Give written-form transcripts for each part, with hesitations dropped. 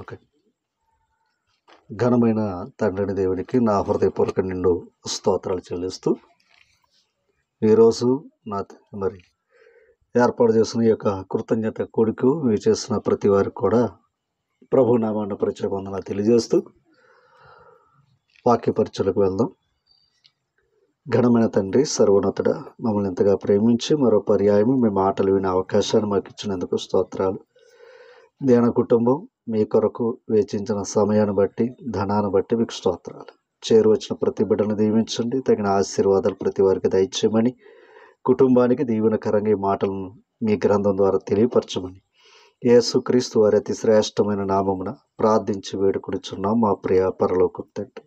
Okay. ఘనమైన తండ్రిని దేవునికి నా హృదయపూర్వక నిండు స్తోత్రాలు చెల్లిస్తూ ఈరోజు నా మరి ఏర్పాటు చేసిన ఈ యొక్క కృతజ్ఞత కొడుకు మీరు చేసిన ప్రతి వారికి కూడా ప్రభు నామాన్న ప్రత్యేక వందనాలు తెలియజేస్తూ వాక్య పరిచయలకు వెళ్దాం. ఘనమైన తండ్రి, సర్వోన్నతుడ, మమ్మల్ని ఎంతగా ప్రేమించి మరో పర్యాయం మీ మాటలు వినే అవకాశాన్ని మాకు ఇచ్చినందుకు స్తోత్రాలు. ధ్యాన కుటుంబం మీ కొరకు వేచించిన సమయాన్ని బట్టి, ధనాన్ని బట్టి మీకు స్తోత్రాలు. చేరువచ్చిన ప్రతి బిడ్డను దీవించండి, తగిన ఆశీర్వాదాలు ప్రతి వారికి దయచేయమని, కుటుంబానికి దీవెనకరంగా ఈ మాటలను మీ గ్రంథం ద్వారా తెలియపరచమని యేసుక్రీస్తు వారి అతి శ్రేష్టమైన నామమున ప్రార్థించి వేడుకొనిచున్నాం మా ప్రియ పరలోకపు తండ్రి.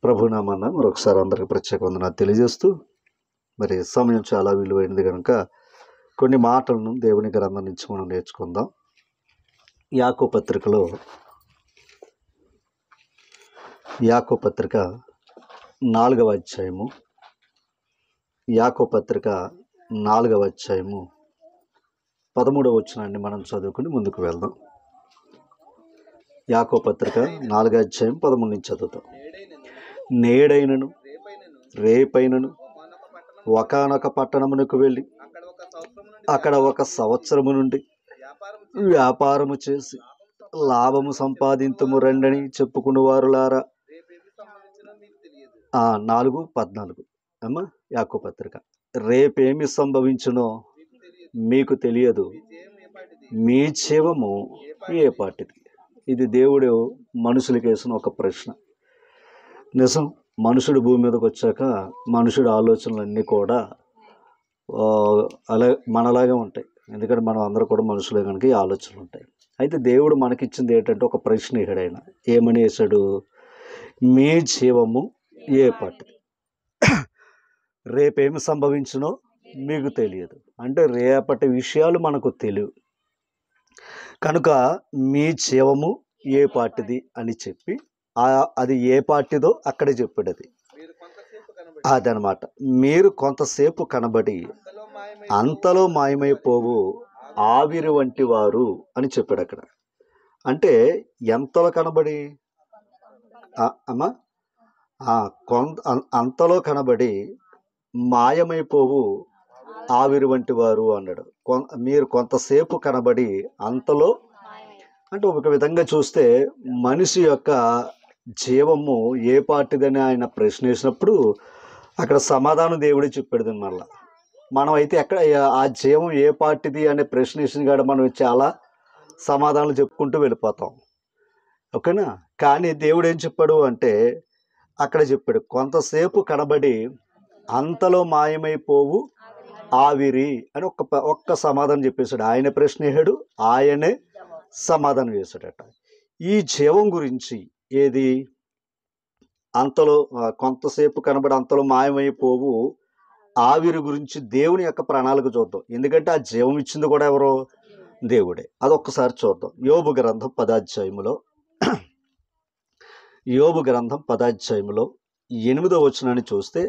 ప్రభు నామన్న మరొకసారి అందరికి ప్రత్యేక వందనాలు తెలియజేస్తూ, మరి సమయం చాలా విలువైనది కనుక కొన్ని మాటలను దేవుని గ్రంథం నుంచి మనం నేర్చుకుందాం. యాకోబు పత్రిక 4వ అధ్యాయము, యాకోబు పత్రిక 4వ అధ్యాయము 13వ వచనాన్ని మనం చదువుకుని ముందుకు వెళ్దాం. యాకోబు పత్రిక 4వ అధ్యాయం 13 నుంచి చదువుతాం. నేడైనను రేపైనను ఒకానొక పట్టణమునకు వెళ్ళి అక్కడ 1 సంవత్సరము నుండి వ్యాపారము చేసి లాభము సంపాదింతుము రండని చెప్పుకుని వారులారా. 4:14 అమ్మ, యాకోబు పత్రిక. రేపేమి సంభవించునో మీకు తెలియదు, మీ జీవము ఏ పాటిది. ఇది దేవుడు మనుషులకి వేసిన ఒక ప్రశ్న. నిజం, మనుషుడు భూమి మీదకి వచ్చాక మనుషుడి ఆలోచనలన్నీ కూడా మనలాగే ఉంటాయి. ఎందుకంటే మనం అందరూ కూడా మనుషులే కనుక ఈ ఆలోచనలు ఉంటాయి. అయితే దేవుడు మనకిచ్చింది ఏంటంటే ఒక ప్రశ్న ఇచ్చాడు. ఆయన ఏమని వేశాడు? మీ జీవము ఏ పాటిది. రేపేమి సంభవించునో మీకు తెలియదు. అంటే రేపటి విషయాలు మనకు తెలియవు కనుక మీ జీవము ఏ పాటిది అని చెప్పి అది ఏ పార్టీదో అక్కడే చెప్పాడు. అదనమాట. మీరు కొంతసేపు కనబడి అంతలో మాయమైపోవు ఆవిరి వంటి వారు అని చెప్పాడు అక్కడ. అంటే ఎంతలో కనబడి అమ్మా, అంతలో కనబడి మాయమైపోవు ఆవిరి వంటి వారు అన్నాడు. మీరు కొంతసేపు కనబడి అంతలో అంటే ఒక విధంగా చూస్తే మనిషి యొక్క జీవము ఏ పాటిదని ఆయన ప్రశ్న వేసినప్పుడు అక్కడ సమాధానం దేవుడే చెప్పాడు. మళ్ళీ మనం అయితే ఎక్కడ ఆ జీవం ఏ పాటిది అనే ప్రశ్న వేసిన కాడ మనం చాలా సమాధానాలు చెప్పుకుంటూ వెళ్ళిపోతాం. ఓకేనా? కానీ దేవుడు ఏం చెప్పాడు అంటే అక్కడ చెప్పాడు, కొంతసేపు కనబడి అంతలో మాయమైపోవు ఆవిరి అని ఒక్క సమాధానం చెప్పేశాడు. ఆయన ప్రశ్న వేసాడు, ఆయనే సమాధానం వేశాడట. ఈ జీవం గురించి ఏది అంతలో కొంతసేపు కనబడి అంతలో మాయమైపోవు ఆవిరి గురించి దేవుని యొక్క ప్రణాళిక చూద్దాం. ఎందుకంటే ఆ జీవం ఇచ్చింది కూడా ఎవరో? దేవుడే. అదొక్కసారి చూద్దాం. యోబు గ్రంథం 10వ అధ్యాయములో 8వ వచనాన్ని చూస్తే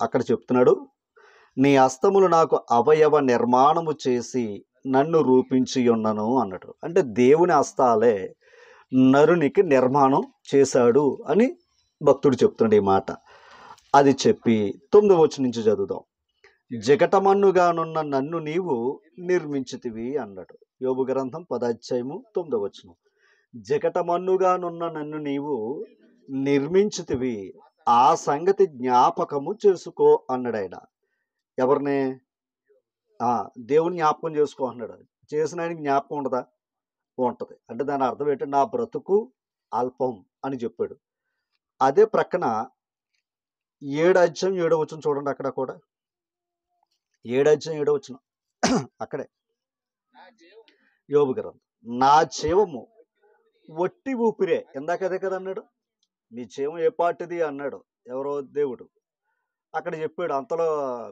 అక్కడ చెప్తున్నాడు, నీ హస్తములు నాకు అవయవ నిర్మాణము చేసి నన్ను రూపించి ఉన్నను అన్నాడు. అంటే దేవుని హస్తాలే నరునికి నిర్మాణం చేశాడు అని భక్తుడు చెప్తున్నాడు ఈ మాట. అది చెప్పి 9వ వచనం నుంచి చదువుదాం. జగటమన్నుగానున్న నన్ను నీవు నిర్మించితివి అన్నాడు. యోబు గ్రంథం 10వ అధ్యాయము 9వ వచనం. జగటమన్నుగానున్న నన్ను నీవు నిర్మించితివి, ఆ సంగతి జ్ఞాపకము చేసుకో అన్నాడు ఆయన. ఎవరిని? దేవుని జ్ఞాపకం చేసుకో అన్నాడు. చేసిన ఆయనకి జ్ఞాపకం ఉండదా? ఉంటుంది. అంటే దాని అర్థం ఏంటంటే నా బ్రతుకు అల్పం అని చెప్పాడు. అదే ప్రక్కన 7వ అధ్యాయం 7వ వచనం చూడండి. అక్కడ కూడా 7వ అధ్యాయం 7వ వచనం అక్కడే యోబు గ్రంథం. నా జీవము వట్టి ఊపిరే. ఇందాక అదే కదా అన్నాడు, మీ జీవం ఏ పాటిది అన్నాడు ఎవరో దేవుడు. అక్కడ చెప్పాడు అంతలో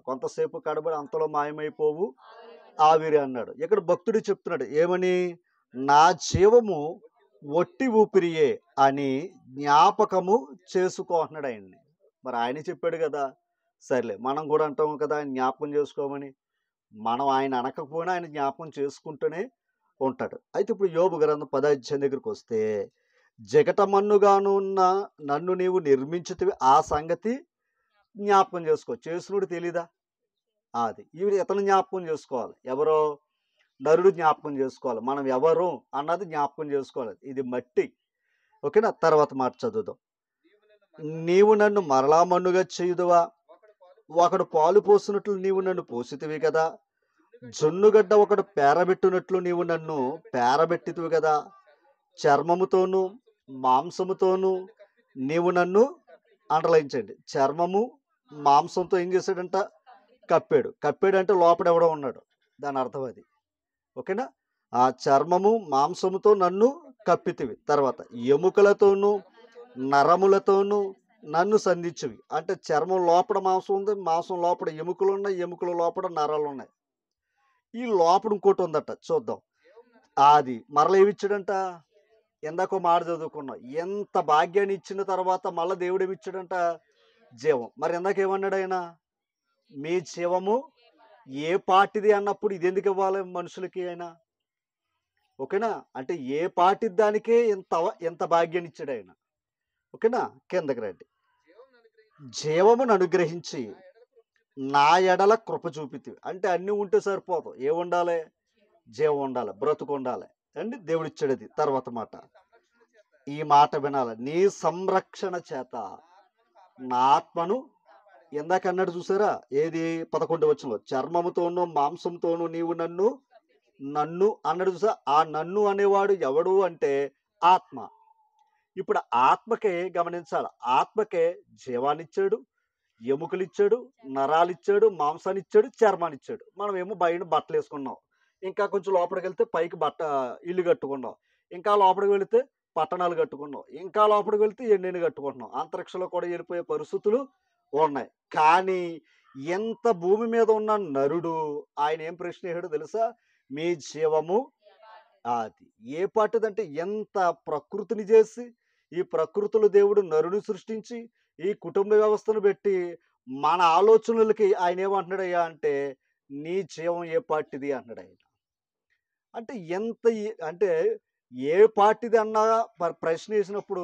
కొంతసేపు కనబడి అంతలో మాయమైపోవు ఆవిరి అన్నాడు. ఇక్కడ భక్తుడు చెప్తున్నాడు ఏమని? నా జీవము వట్టి ఊపిరియే అని జ్ఞాపకము చేసుకో అన్నాడు ఆయన్ని. మరి ఆయన చెప్పాడు కదా, సర్లే మనం కూడా అంటాము కదా ఆయన జ్ఞాపకం చేసుకోమని. మనం ఆయన అనకపోయినా ఆయన జ్ఞాపకం చేసుకుంటూనే ఉంటాడు. అయితే ఇప్పుడు యోబు గ్రంథం 10వ అధ్యాయం దగ్గరికి వస్తే, జగటమన్నుగాను ఉన్న నన్ను నీవు నిర్మించితివి, ఆ సంగతి జ్ఞాపకం చేసుకో. చేసునుడు తెలీదా? అది. ఇతను జ్ఞాపకం చేసుకోవాలి. ఎవరో నరుడు జ్ఞాపకం చేసుకోవాలి. మనం ఎవరు అన్నది జ్ఞాపకం చేసుకోవాలి. ఇది మట్టి. ఓకేనా? తర్వాత మాట చదువుదాం. నీవు నన్ను మరలా మన్నుగా చేయుదువా? ఒకడు పాలు పోసినట్లు నీవు నన్ను పోసితివి కదా. జొన్నుగడ్డ ఒకడు పేరబెట్టునట్లు నీవు నన్ను పేరబెట్టితివి కదా. చర్మముతోనూ మాంసముతోనూ నీవు నన్ను అండర్లైన్ చర్మము మాంసంతో ఏం చేశాడంట? కప్పాడు. కప్పాడు అంటే లోపల ఎవడో ఉన్నాడు, దాని అర్థం అది. ఓకేనా? ఆ చర్మము మాంసముతో నన్ను కప్పితివి. తర్వాత ఎముకలతోనూ నరములతోనూ నన్ను సంధించివి. అంటే చర్మం లోపల మాంసం ఉంది, మాంసం లోపల ఎముకలు ఉన్నాయి, ఎముకల లోపల నరాలు ఉన్నాయి. ఈ లోపల ఇంకోటి ఉందట, చూద్దాం. అది మరల ఏమిచ్చాడంట? ఎందాకో మాట చదువుకున్నాం. ఎంత భాగ్యాన్ని ఇచ్చిన తర్వాత మళ్ళీ దేవుడు ఏమిచ్చాడంట? జీవం. మరి ఎందాక ఏమన్నాడు ఆయన? మీ జీవము ఏ పాటిది అన్నప్పుడు ఇది ఎందుకు ఇవ్వాలి మనుషులకి ఆయన? ఓకేనా? అంటే ఏ పాటి దానికే ఎంత భాగ్యాన్ని ఇచ్చాడు ఆయన. ఓకేనా? కిందకి రండి. జీవమును అనుగ్రహించి నా ఎడల కృప చూపితివి. అంటే అన్నీ ఉంటే సరిపోదు. ఏముండాలి? జీవం ఉండాలి, బ్రతుకు ఉండాలి అండి. దేవుడిచ్చాడు అది. తర్వాత మాట, ఈ మాట వినాలి. నీ సంరక్షణ చేత నా ఆత్మను, ఎందాక అన్నాడు చూసారా? ఏది? 11వ వచనంలో, చర్మముతోనూ మాంసంతోనూ నీవు నన్ను అన్నాడు చూసా. ఆ నన్ను అనేవాడు ఎవడు అంటే ఆత్మ. ఇప్పుడు ఆత్మకే గమనించాలి. ఆత్మకే జీవాన్నిచ్చాడు, ఎముకలిచ్చాడు, నరాలిచ్చాడు, మాంసాన్నిచ్చాడు, చర్మాన్నిచ్చాడు. మనం ఏమో బయట బట్టలు వేసుకున్నాం. ఇంకా కొంచెం లోపలికి వెళ్తే పైకి ఇల్లు కట్టుకున్నాం. ఇంకా లోపలికి వెళితే పట్టణాలు కట్టుకున్నాం. ఇంకా లోపలికి వెళ్తే ఎన్నెన్ని కట్టుకుంటున్నాం. అంతరిక్షంలో కూడా వెళ్ళిపోయే పరిస్థితులు ఉన్నాయి. కానీ ఎంత భూమి మీద ఉన్న నరుడు ఆయన ఏం ప్రశ్న వేసాడో తెలుసా? మీ జీవము అది ఏ పాటిదంటే, ఎంత ప్రకృతిని చేసి, ఈ ప్రకృతిలో దేవుడు నరుని సృష్టించి, ఈ కుటుంబ వ్యవస్థను పెట్టి, మన ఆలోచనలకి ఆయన ఏమంటున్నాడయ్యా అంటే, నీ జీవం ఏ పాటిది అంటున్నాడు ఆయన. అంటే అంటే ఏ పాటిది అన్నా ప్రశ్న వేసినప్పుడు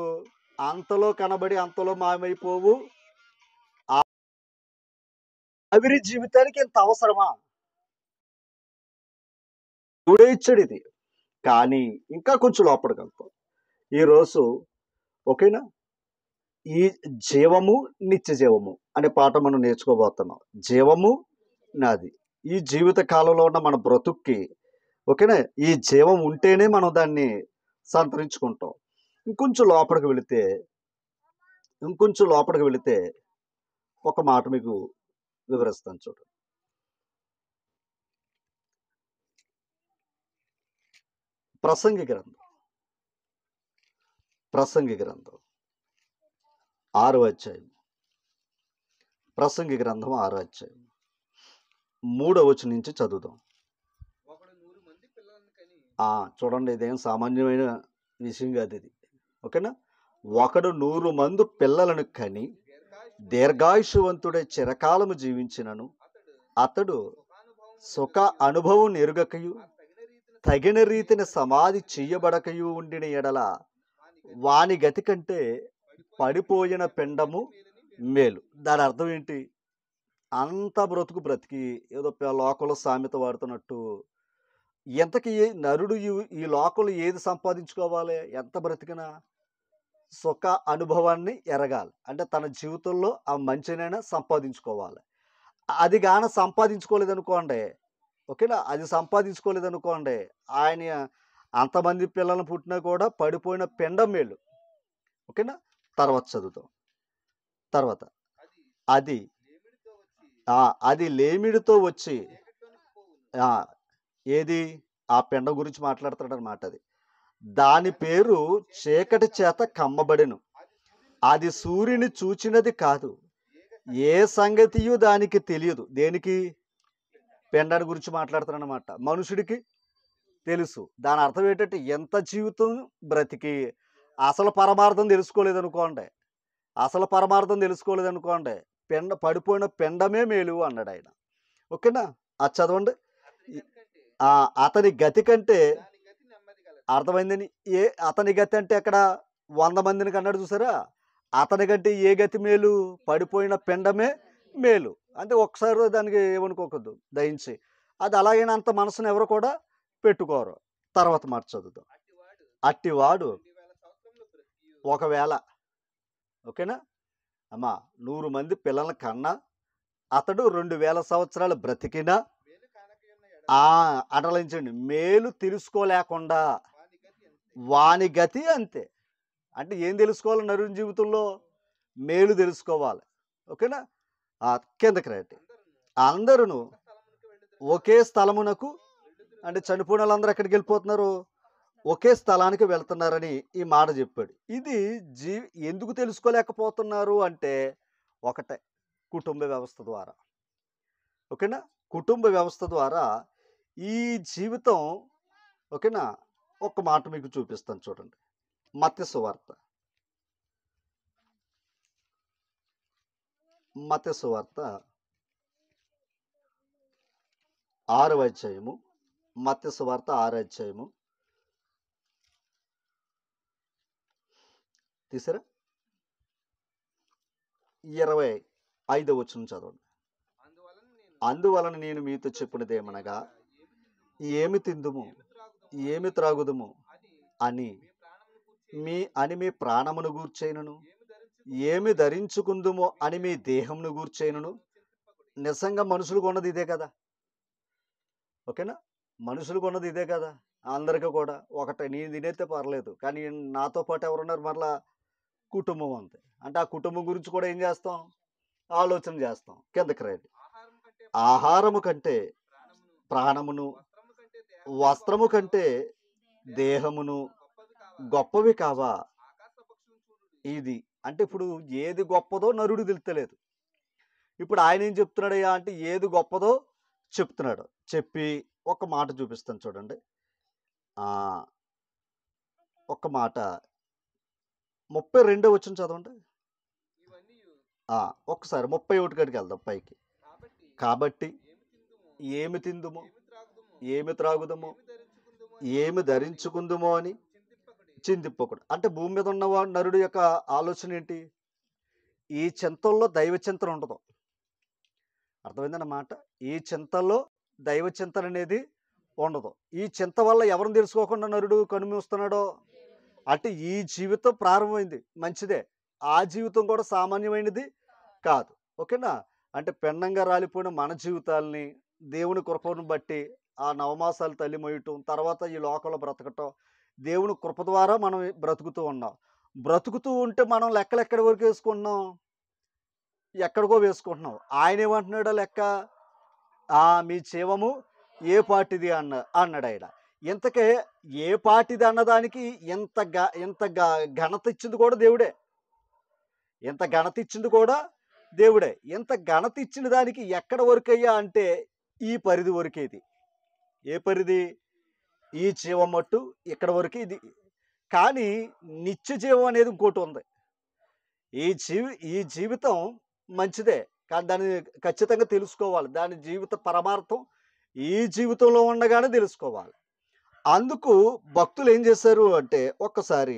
అంతలో కనబడి అంతలో మాయమైపోవు ఆవిరి జీవితానికి ఎంత అవసరమా? దేవుడే ఇచ్చాడు ఇది. కానీ ఇంకా కొంచెం లోపలికి వెళ్తాం ఈరోజు. ఓకేనా? ఈ జీవము నిత్య జీవము అనే పాట మనం నేర్చుకోబోతున్నాం. జీవము నాది. ఈ జీవిత కాలంలో ఉన్న మన బ్రతుక్కి, ఓకేనా, ఈ జీవం ఉంటేనే మనం దాన్ని సంతరించుకుంటాం. ఇంకొంచెం లోపలికి వెళితే ఒక మాట మీకు వివరిస్తాను చూడండి. ప్రసంగి గ్రంథం 6వ అధ్యాయం. ప్రసంగి గ్రంథం 6వ అధ్యాయం 3వ వచనం నుంచి చదువుదాం. చూడండి, ఇదేం సామాన్యమైన విషయం కాదు ఇది. ఓకేనా? ఒకడు 100 మంది పిల్లలను కని దీర్ఘాయుషవంతుడై చిరకాలము జీవించినను అతడు సుఖ అనుభవం ఎరుగకయు తగిన రీతిని సమాధి చెయ్యబడకయు ఉండిన ఎడల వాని గతి కంటే పడిపోయిన పిండము మేలు. దాని అర్థం ఏంటి? అంత బ్రతికి ఏదో లోకంలో సామెత వాడుతున్నట్టు, ఎంతకి నరుడు ఈ లోకంలో ఏది సంపాదించుకోవాలి? ఎంత బ్రతికినా సుఖ అనుభవాన్ని ఎరగాలి. అంటే తన జీవితంలో ఆ మంచినైనా సంపాదించుకోవాలి. అది గాన సంపాదించుకోలేదనుకోండి, ఓకేనా, అది సంపాదించుకోలేదనుకోండి, ఆయన అంతమంది పిల్లలను పుట్టినా కూడా పడిపోయిన పిండం మేలు. ఓకేనా? తర్వాత చదువుతాం. తర్వాత అది లేమిడితో వచ్చి, ఏది? ఆ పిండం గురించి మాట్లాడుతాడు అన్నమాట. అది దాని పేరు చీకటి చేత కమ్మబడెను, అది సూర్యుని చూచినది కాదు, ఏ సంగతియు దానికి తెలియదు. దేనికి? పిండాన్ని గురించి మాట్లాడుతాడు అన్నమాట. మనుషుడికి తెలుసు. దాని అర్థం ఏంటంటే, ఎంత జీవితం బ్రతికి అసలు పరమార్థం తెలుసుకోలేదనుకోండి, పడిపోయిన పిండమే మేలు అన్నాడు ఆయన. ఓకేనా? అది చదవండి. అతని గతి కంటే అర్థమైందని. అతని గతి అంటే అక్కడ 100 మందిని కన్నాడు చూసారా? అతని కంటే ఏ గతి మేలు? పడిపోయిన పిండమే మేలు. అంటే ఒక్కసారి దానికి ఏమనుకోవద్దు దయించి. అది అలాగైనా అంత మనసుని ఎవరు కూడా పెట్టుకోరు. తర్వాత మాట చదువుదాం. అట్టివాడు ఒకవేళ ఓకేనా? అమ్మా 100 మంది పిల్లల్ని కన్నా అతడు 2000 సంవత్సరాలు బ్రతికినా అడలించండి మేలు తెలుసుకోలేకుండా వాని గతి అంతే. అంటే ఏం తెలుసుకోవాలి నరుని జీవితంలో? మేలు తెలుసుకోవాలి. ఓకేనా? కిందకి రండి. అందరూ ఒకే స్థలమునకు అంటే చనిపోయిన వాళ్ళందరూ ఎక్కడికి వెళ్ళిపోతున్నారు? ఒకే స్థలానికి వెళ్తున్నారని ఈ మాట చెప్పాడు. ఇది ఎందుకు తెలుసుకోలేకపోతున్నారు అంటే ఒకటే, కుటుంబ వ్యవస్థ ద్వారా. ఓకేనా? కుటుంబ వ్యవస్థ ద్వారా ఈ జీవితం ఓకేనా? ఒక మాట మీకు చూపిస్తాను చూడండి. మత్తయి సువార్త 6వ అధ్యాయము. మత్తయి సువార్త 6వ అధ్యాయము తీసారా? 25వ వచనం చదవండి. అందువలన నేను మీతో చెప్పినదేమనగా ఏమి తిందుము ఏమి త్రాగుదుము అని మీ ప్రాణమును గూర్చేయును, ఏమి ధరించుకుందుమో అని మీ దేహమును గూర్చేయును. నిజంగా మనుషులు కొన్నది ఇదే కదా. ఓకేనా? మనుషులు కొన్నది ఇదే కదా. అందరికీ కూడా ఒకటే. నేను తినేస్తే పర్లేదు, కానీ నాతో పాటు ఎవరున్నారు? మరలా కుటుంబం అంతే. అంటే ఆ కుటుంబం గురించి కూడా ఏం చేస్తాం? ఆలోచన చేస్తాం. కిందకి రండి. ఆహారము కంటే ప్రాణమును, వస్త్రము కంటే దేహమును గొప్పవి కావా? ఇది అంటే ఇప్పుడు ఏది గొప్పదో నరుడు తెలుస్తలేదు. ఇప్పుడు ఆయన ఏం చెప్తున్నాడయ్యా అంటే ఏది గొప్పదో చెప్తున్నాడు. చెప్పి ఒక మాట చూపిస్తాను చూడండి. ఒక మాట 32వ వచనం చదవండి. ఒక్కసారి 31 కాడికి వెళ్దాం పైకి. కాబట్టి ఏమి తిందుమో ఏమి త్రాగుదమో ఏమి ధరించుకుందుమో అని చింతింపకూడదు. అంటే భూమి మీద ఉన్న నరుడు యొక్క ఆలోచన ఏంటి? ఈ చింతల్లో దైవ చింతన ఉండదు. అర్థమైందన్నమాట. ఈ చింతల్లో దైవ చింతన అనేది ఉండదు. ఈ చింత వల్ల ఎవరిని తెలుసుకోకుండా నరుడు కనుమూస్తున్నాడో అంటే ఈ జీవితం ప్రారంభమైంది మంచిదే, ఆ జీవితం కూడా సామాన్యమైనది కాదు. ఓకేనా? అంటే పెన్నంగా రాలిపోయిన మన జీవితాలని దేవుని కృపను బట్టి ఆ నవమాసాలు తల్లి మొయ్యటం, తర్వాత ఈ లోకంలో బ్రతకటం, దేవుని కృప ద్వారా మనం బ్రతుకుతూ ఉన్నాం. బ్రతుకుతూ ఉంటే మనం లెక్కలు ఎక్కడి వరకు వేసుకుంటున్నాం? ఎక్కడికో వేసుకుంటున్నాం. ఆయన ఏమంటున్నాడో లెక్క, మీ జీవము ఏ పాటిది అన్నాడు ఆయన. ఇంతకే ఏ పాటిది అన్నదానికి ఎంత ఘనత ఇచ్చింది కూడా దేవుడే. ఎంత ఘనత ఇచ్చింది కూడా దేవుడే. ఎంత ఘనత ఇచ్చిన దానికి ఎక్కడ వరకు అయ్యా అంటే ఈ పరిధి వరకేది. ఏ పరిధి? ఈ జీవం మట్టు ఇక్కడ వరకు ఇది. కానీ నిత్య జీవం అనేది ఇంకోటి ఉంది. ఈ జీవితం మంచిదే, కానీ దాన్ని ఖచ్చితంగా తెలుసుకోవాలి. దాని జీవిత పరమార్థం ఈ జీవితంలో ఉండగానే తెలుసుకోవాలి. అందుకు భక్తులు ఏం చేశారు అంటే ఒక్కసారి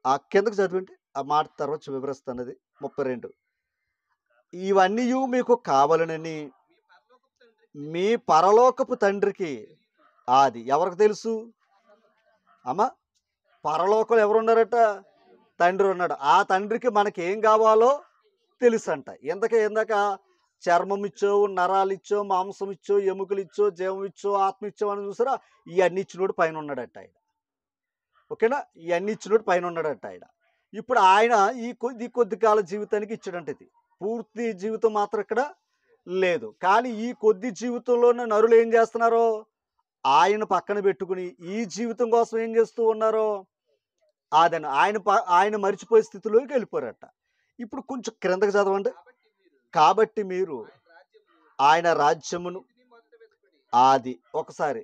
ఆ కిందకు చదివండి. ఆ మాట తర్వాత వివరిస్తున్నది 32. ఇవన్నీ మీకు కావాలనని మీ పరలోకపు తండ్రికి అది ఎవరికి తెలుసు అమ్మా? పరలోకంలో ఎవరున్నారట? తండ్రి ఉన్నాడు. ఆ తండ్రికి మనకి ఏం కావాలో తెలుసు అంట. ఇందాక చర్మం ఇచ్చో, నరాలు ఇచ్చో, మాంసం ఇచ్చో, ఎముకలు ఇచ్చో, జీవం ఇచ్చో, ఆత్మ ఇచ్చో అని చూసారా? ఇవన్నీ ఇచ్చినోడు పైన ఉన్నాడట ఆయన. ఓకేనా? ఇవన్నీ ఇచ్చినోడు పైన ఉన్నాడట ఆయన. ఇప్పుడు ఆయన ఈ కొద్ది కాల జీవితానికి ఇచ్చాడంట. ఇది పూర్తి జీవితం మాత్రం ఇక్కడ లేదు. కానీ ఈ కొద్ది జీవితంలోనే నరులు ఏం చేస్తున్నారో ఆయన పక్కన పెట్టుకుని ఈ జీవితం కోసం ఏం చేస్తూ ఉన్నారో అదని ఆయన మరిచిపోయే స్థితిలోకి వెళ్ళిపోయారట. ఇప్పుడు కొంచెం క్రిందకి చదవండి. కాబట్టి మీరు ఆయన రాజ్యమును అది ఒకసారి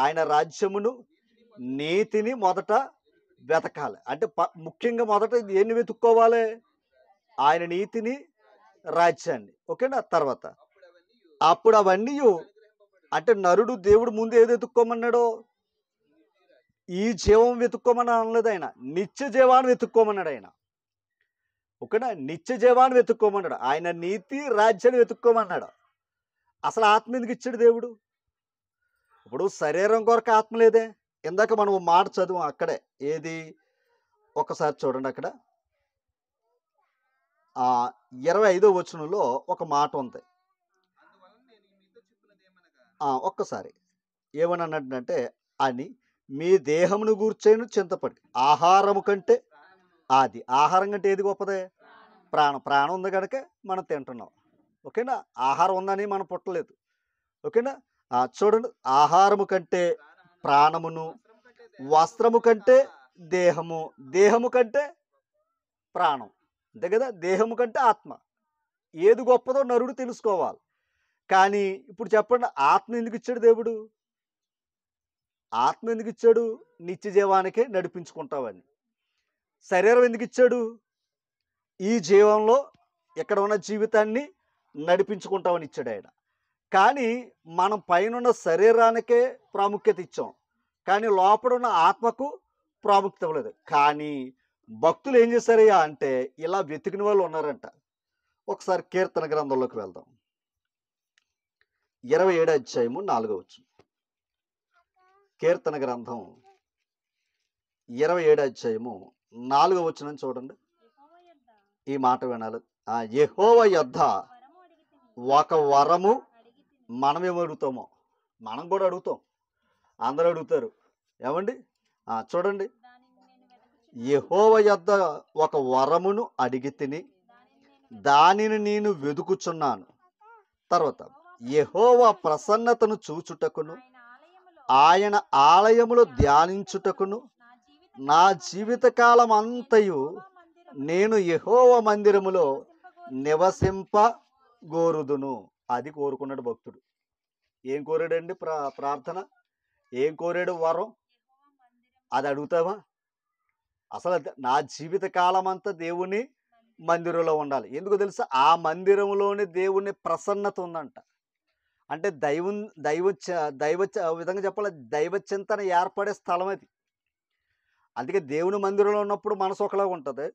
ఆయన రాజ్యమును నీతిని మొదట వెతకాలి. అంటే ముఖ్యంగా మొదట ఎన్ని వెతుక్కోవాలి? ఆయన నీతిని, రాజ్యాన్ని. ఓకేనా? తర్వాత అప్పుడు అవన్నీ అంటే నరుడు దేవుడు ముందు ఏది వెతుక్కోమన్నాడో ఈ జీవం వెతుక్కోమని అనలేదు ఆయన, నిత్య జీవాన్ని వెతుక్కోమన్నాడు ఆయన. ఓకేనా, నిత్య జీవాన్ని వెతుక్కోమన్నాడు ఆయన, నీతి రాజ్యాన్ని వెతుక్కోమన్నాడు. అసలు ఆత్మ ఎందుకు ఇచ్చాడు దేవుడు? ఇప్పుడు శరీరం కొరకు ఆత్మ లేదే. ఇందాక మనం మాట చదువు అక్కడే, ఏది ఒకసారి చూడండి అక్కడ 25వ వచనంలో ఒక మాట ఉంది. ఒక్కసారి ఏమని అన్నట్టు అని మీ దేహమును గూర్చేను చింతపడి ఆహారము కంటే అది ఆహారం కంటే ఏది గొప్పదే? ప్రాణం. ప్రాణం ఉంది కనుక మనం తింటున్నాం. ఓకేనా, ఆహారం ఉందని మనం పుట్టలేదు. ఓకేనా, చూడండి, ఆహారము కంటే ప్రాణమును, వస్త్రము కంటే దేహము, దేహము కంటే ప్రాణం. అంతే కదా, దేహము కంటే ఆత్మ. ఏది గొప్పదో నరుడు తెలుసుకోవాలి. కానీ ఇప్పుడు చెప్పండి, ఆత్మ ఎందుకు ఇచ్చాడు దేవుడు? ఆత్మ ఎందుకు ఇచ్చాడు? నిత్య జీవానికే నడిపించుకుంటావని. శరీరం ఎందుకు ఇచ్చాడు? ఈ జీవంలో ఇక్కడ ఉన్న జీవితాన్ని నడిపించుకుంటామని ఇచ్చాడు ఆయన. కానీ మనం పైన శరీరానికే ప్రాముఖ్యత ఇచ్చాం, కానీ లోపల ఉన్న ఆత్మకు ప్రాముఖ్యత ఇవ్వలేదు. కానీ భక్తులు ఏం చేశారయ్యా అంటే ఇలా వెతికిన వాళ్ళు ఉన్నారంట. ఒకసారి కీర్తన గ్రంథంలోకి వెళ్దాం. 27వ అధ్యాయము 4వ వచనం. కీర్తన గ్రంథం 27వ అధ్యాయము 4వ వచనం చూడండి. ఈ మాట వినాలి. యెహోవా యొద్ద ఒక వరము, మనమేమో అడుగుతామో, మనం కూడా అడుగుతాం, అందరూ అడుగుతారు. ఏమండి? చూడండి, యెహోవా యొద్ద ఒక వరమును అడిగి తిని దానిని నేను వెదుకుచున్నాను. తర్వాత యెహోవా ప్రసన్నతను చూచుటకును ఆయన ఆలయములో ధ్యానించుటకును నా జీవితకాలం అంతయు నేను యెహోవా మందిరములో నివసింప గోరుదును. అది కోరుకున్నాడు భక్తుడు. ఏం కోరాడండి? ప్రార్థన. ఏం కోరాడు? వరం. అది అడుగుతావా? అసలు నా జీవిత కాలం అంతా దేవుని మందిరంలో ఉండాలి. ఎందుకు తెలుసా? ఆ మందిరంలోనే దేవుని ప్రసన్నత ఉందంట. అంటే దైవ విధంగా చెప్పాలి, దైవ చింతన ఏర్పడే స్థలం అది. అందుకే దేవుని మందిరంలో ఉన్నప్పుడు మనసు ఒకలాగా ఉంటుంది,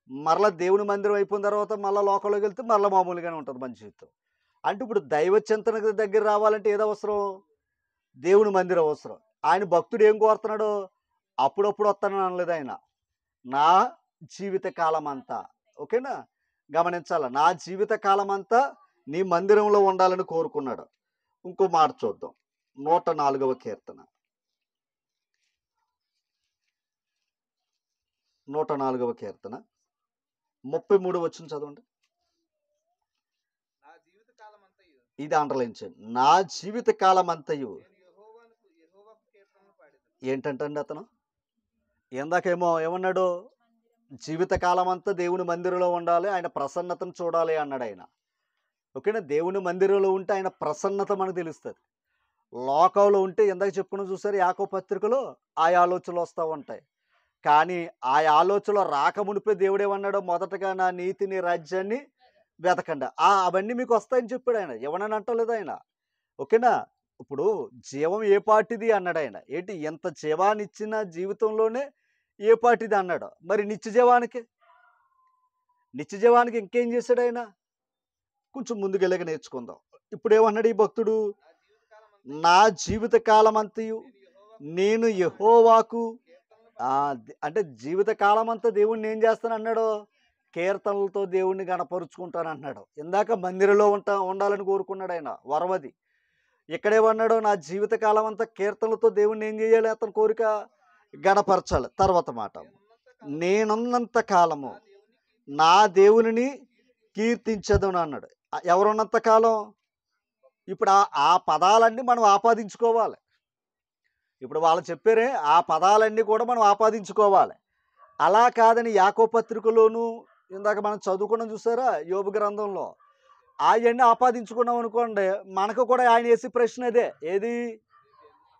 మరలా దేవుని మందిరం అయిపోయిన తర్వాత మళ్ళీ లోకంలోకి వెళ్తే మళ్ళీ మామూలుగానే ఉంటుంది మన జీవితం. అంటే ఇప్పుడు దైవ చింతన దగ్గర రావాలంటే ఏదో అవసరం? దేవుని మందిరం అవసరం. ఆయన భక్తుడు ఏం కోరుతున్నాడు? అప్పుడప్పుడు వస్తానని అనలేదు ఆయన, నా జీవిత కాలం అంతా. ఓకేనా, గమనించాల, నా జీవిత కాలం అంతా నీ మందిరంలో ఉండాలని కోరుకున్నాడు. ఇంకో మాట చూద్దాం. 104వ కీర్తన 104వ కీర్తన 33వ వచనం చదవండి. ఇది అండర్లైన్ చేయండి. నా జీవిత కాలం అంతయు. ఏంటంటండి అతను ఇందాకేమో ఏమన్నాడు? జీవితకాలం అంతా దేవుని మందిరంలో ఉండాలి, ఆయన ప్రసన్నతను చూడాలి అన్నాడు ఆయన. ఓకేనా, దేవుని మందిరంలో ఉంటే ఆయన ప్రసన్నత మనకు తెలుస్తుంది. లోకంలో ఉంటే ఇందాక చెప్పుకుని చూసారు, యాకోబు పత్రికలో ఆ ఆలోచనలు వస్తూ ఉంటాయి. కానీ ఆ ఆలోచనలు రాకమునిపే దేవుడు ఏమన్నాడు? మొదటగా నా నీతిని, రాజ్యాన్ని వెతకండి, అవన్నీ మీకు వస్తాయని చెప్పాడు ఆయన. ఎవనని అంటలేదు ఆయన. ఓకేనా, ఇప్పుడు జీవం ఏ పాటిది అన్నాడు ఆయన. ఏంటి, ఎంత జీవాన్ని ఇచ్చిన జీవితంలోనే ఏ పాటిది అన్నాడు. మరి నిత్య జీవానికి ఇంకేం చేశాడు ఆయన? కొంచెం ముందుకెళ్ళక నేర్చుకుందాం. ఇప్పుడు ఏమన్నాడు ఈ భక్తుడు? నా జీవిత కాలం అంతయు నేను యెహోవాకు, అంటే జీవిత కాలం అంతా దేవుణ్ణి ఏం చేస్తాను అన్నాడు? కీర్తనలతో దేవుణ్ణి గణపరుచుకుంటాను అన్నాడు. ఇందాక మందిరంలో ఉండాలని కోరుకున్నాడు ఆయన, వరవది. ఇక్కడేమన్నాడు? నా జీవిత కాలం అంతా కీర్తనలతో దేవుణ్ణి ఏం చేయాలి? అతని కోరిక గణపరచాలి. తర్వాత మాట, నేనున్నంత కాలము నా దేవునిని కీర్తించదును అన్నాడు. ఎవరున్నంత కాలం? ఇప్పుడు ఆ పదాలన్నీ మనం ఆపాదించుకోవాలి. ఇప్పుడు వాళ్ళు చెప్పారే, ఆ పదాలన్నీ కూడా మనం ఆపాదించుకోవాలి. అలా కాదని యాకోబు పత్రికలోను ఇందాక మనం చదువుకున్నాం చూసారా, యోబు గ్రంథంలో, అవన్నీ ఆపాదించుకున్నాం అనుకోండి, మనకు కూడా ఆయన వేసే ప్రశ్న అదే. ఏది?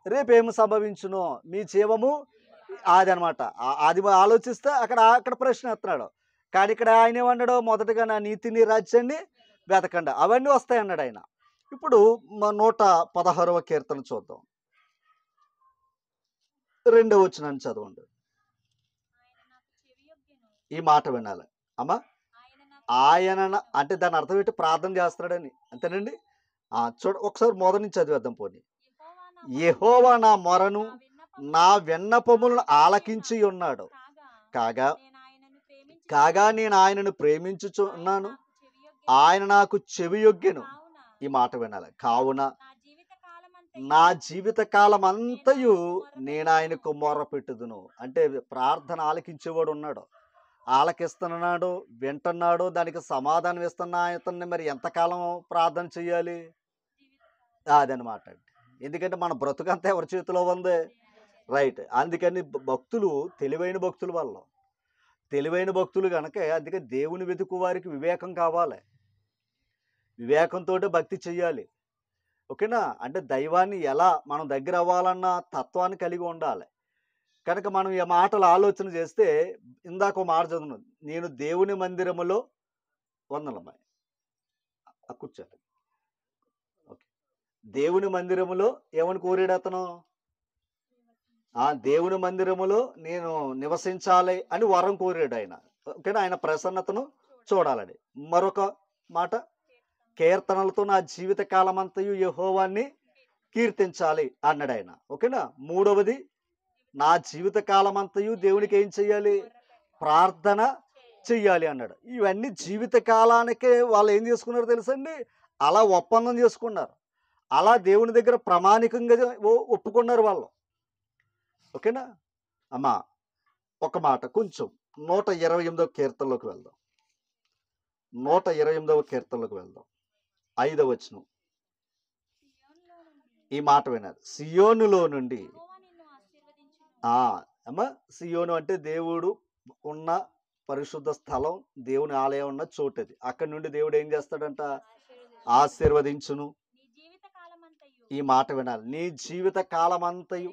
రేపేమి సంభవించును మీ జీవము అది అనమాట. అది ఆలోచిస్తే అక్కడ ప్రశ్న ఎత్తున్నాడు. కానీ ఇక్కడ ఆయన ఏమన్నాడు? మొదటగా నా నీతిని, రాజ్యాన్ని వెతకండి, అవన్నీ వస్తాయి అన్నాడు ఆయన. ఇప్పుడు 116వ కీర్తన చూద్దాం. రెండవ వచనాన్ని చదవండి. ఈ మాట వినాలి అమ్మా. ఆయన అంటే దాని అర్థం ఏంటి? ప్రార్థన చేస్తున్నాడని, అంతేనండి. ఒకసారి మొదటి నుంచి చదివేద్దాం పోనీ. యెహోవా నా మొరను నా విన్నపములను ఆలకించి ఉన్నాడు కాగా కాగా నేను ఆయనను ప్రేమించుచున్నాను, ఆయన నాకు చెవియొగ్గెను. ఈ మాట వినాలి. కావున నా జీవిత కాలం అంతయు నేను ఆయనకు మొర్ర పెట్టుదును. అంటే ప్రార్థన ఆలకించేవాడు ఉన్నాడు, ఆలకిస్తున్నాడు, వింటున్నాడు, దానికి సమాధానం ఇస్తున్నా అతన్ని మరి ఎంతకాలం ప్రార్థన చెయ్యాలి? అదనమాట. ఎందుకంటే మన బ్రతుకంతా ఎవరి చేతిలో ఉంది? రైట్. అందుకని భక్తులు తెలివైన భక్తులు వాళ్ళు, తెలివైన భక్తులు కనుక అందుకే దేవుని వెతుకు వారికి వివేకం కావాలి, వివేకంతో భక్తి చెయ్యాలి. ఓకేనా? అంటే దైవాన్ని ఎలా మనం దగ్గర అవ్వాలన్న తత్వాన్ని కలిగి ఉండాలి. కనుక మనం ఈ మాటలు ఆలోచన చేస్తే ఇందాక మాట చదువును, నేను దేవుని మందిరములో వందలమ్మాయి కూర్చోండి. ఓకే. దేవుని మందిరములో ఏమని కోరాడు అతను? దేవుని మందిరములో నేను నివసించాలి అని వరం కోరాడు ఆయన. ఓకేనా? ఆయన ప్రసన్నతను చూడాలని. మరొక మాట, కీర్తనలతో నా జీవిత కాలం అంతయు యెహోవాన్ని కీర్తించాలి అన్నాడు ఆయన. ఓకేనా? మూడవది, నా జీవిత కాలం అంతయు దేవునికి ఏం చెయ్యాలి? ప్రార్థన చెయ్యాలి అన్నాడు. ఇవన్నీ జీవిత కాలానికే వాళ్ళు ఏం చేసుకున్నారు తెలుసండి? అలా ఒప్పందం చేసుకున్నారు, అలా దేవుని దగ్గర ప్రామాణికంగా ఒప్పుకున్నారు వాళ్ళు. ఓకేనా అమ్మా? ఒక మాట కొంచెం 128వ కీర్తనలోకి వెళ్దాం. 128వ కీర్తనలోకి వెళ్దాం. 5వ వచనం. ఈ మాట విన్నారు. సియోనులో నుండి అమ్మా, సియోను అంటే దేవుడు ఉన్న పరిశుద్ధ స్థలం, దేవుని ఆలయం ఉన్న చోటది. అక్కడి నుండి దేవుడు ఏం చేస్తాడంట? ఆశీర్వదించును. ఈ మాట వినాలి. నీ జీవిత కాలమంతయు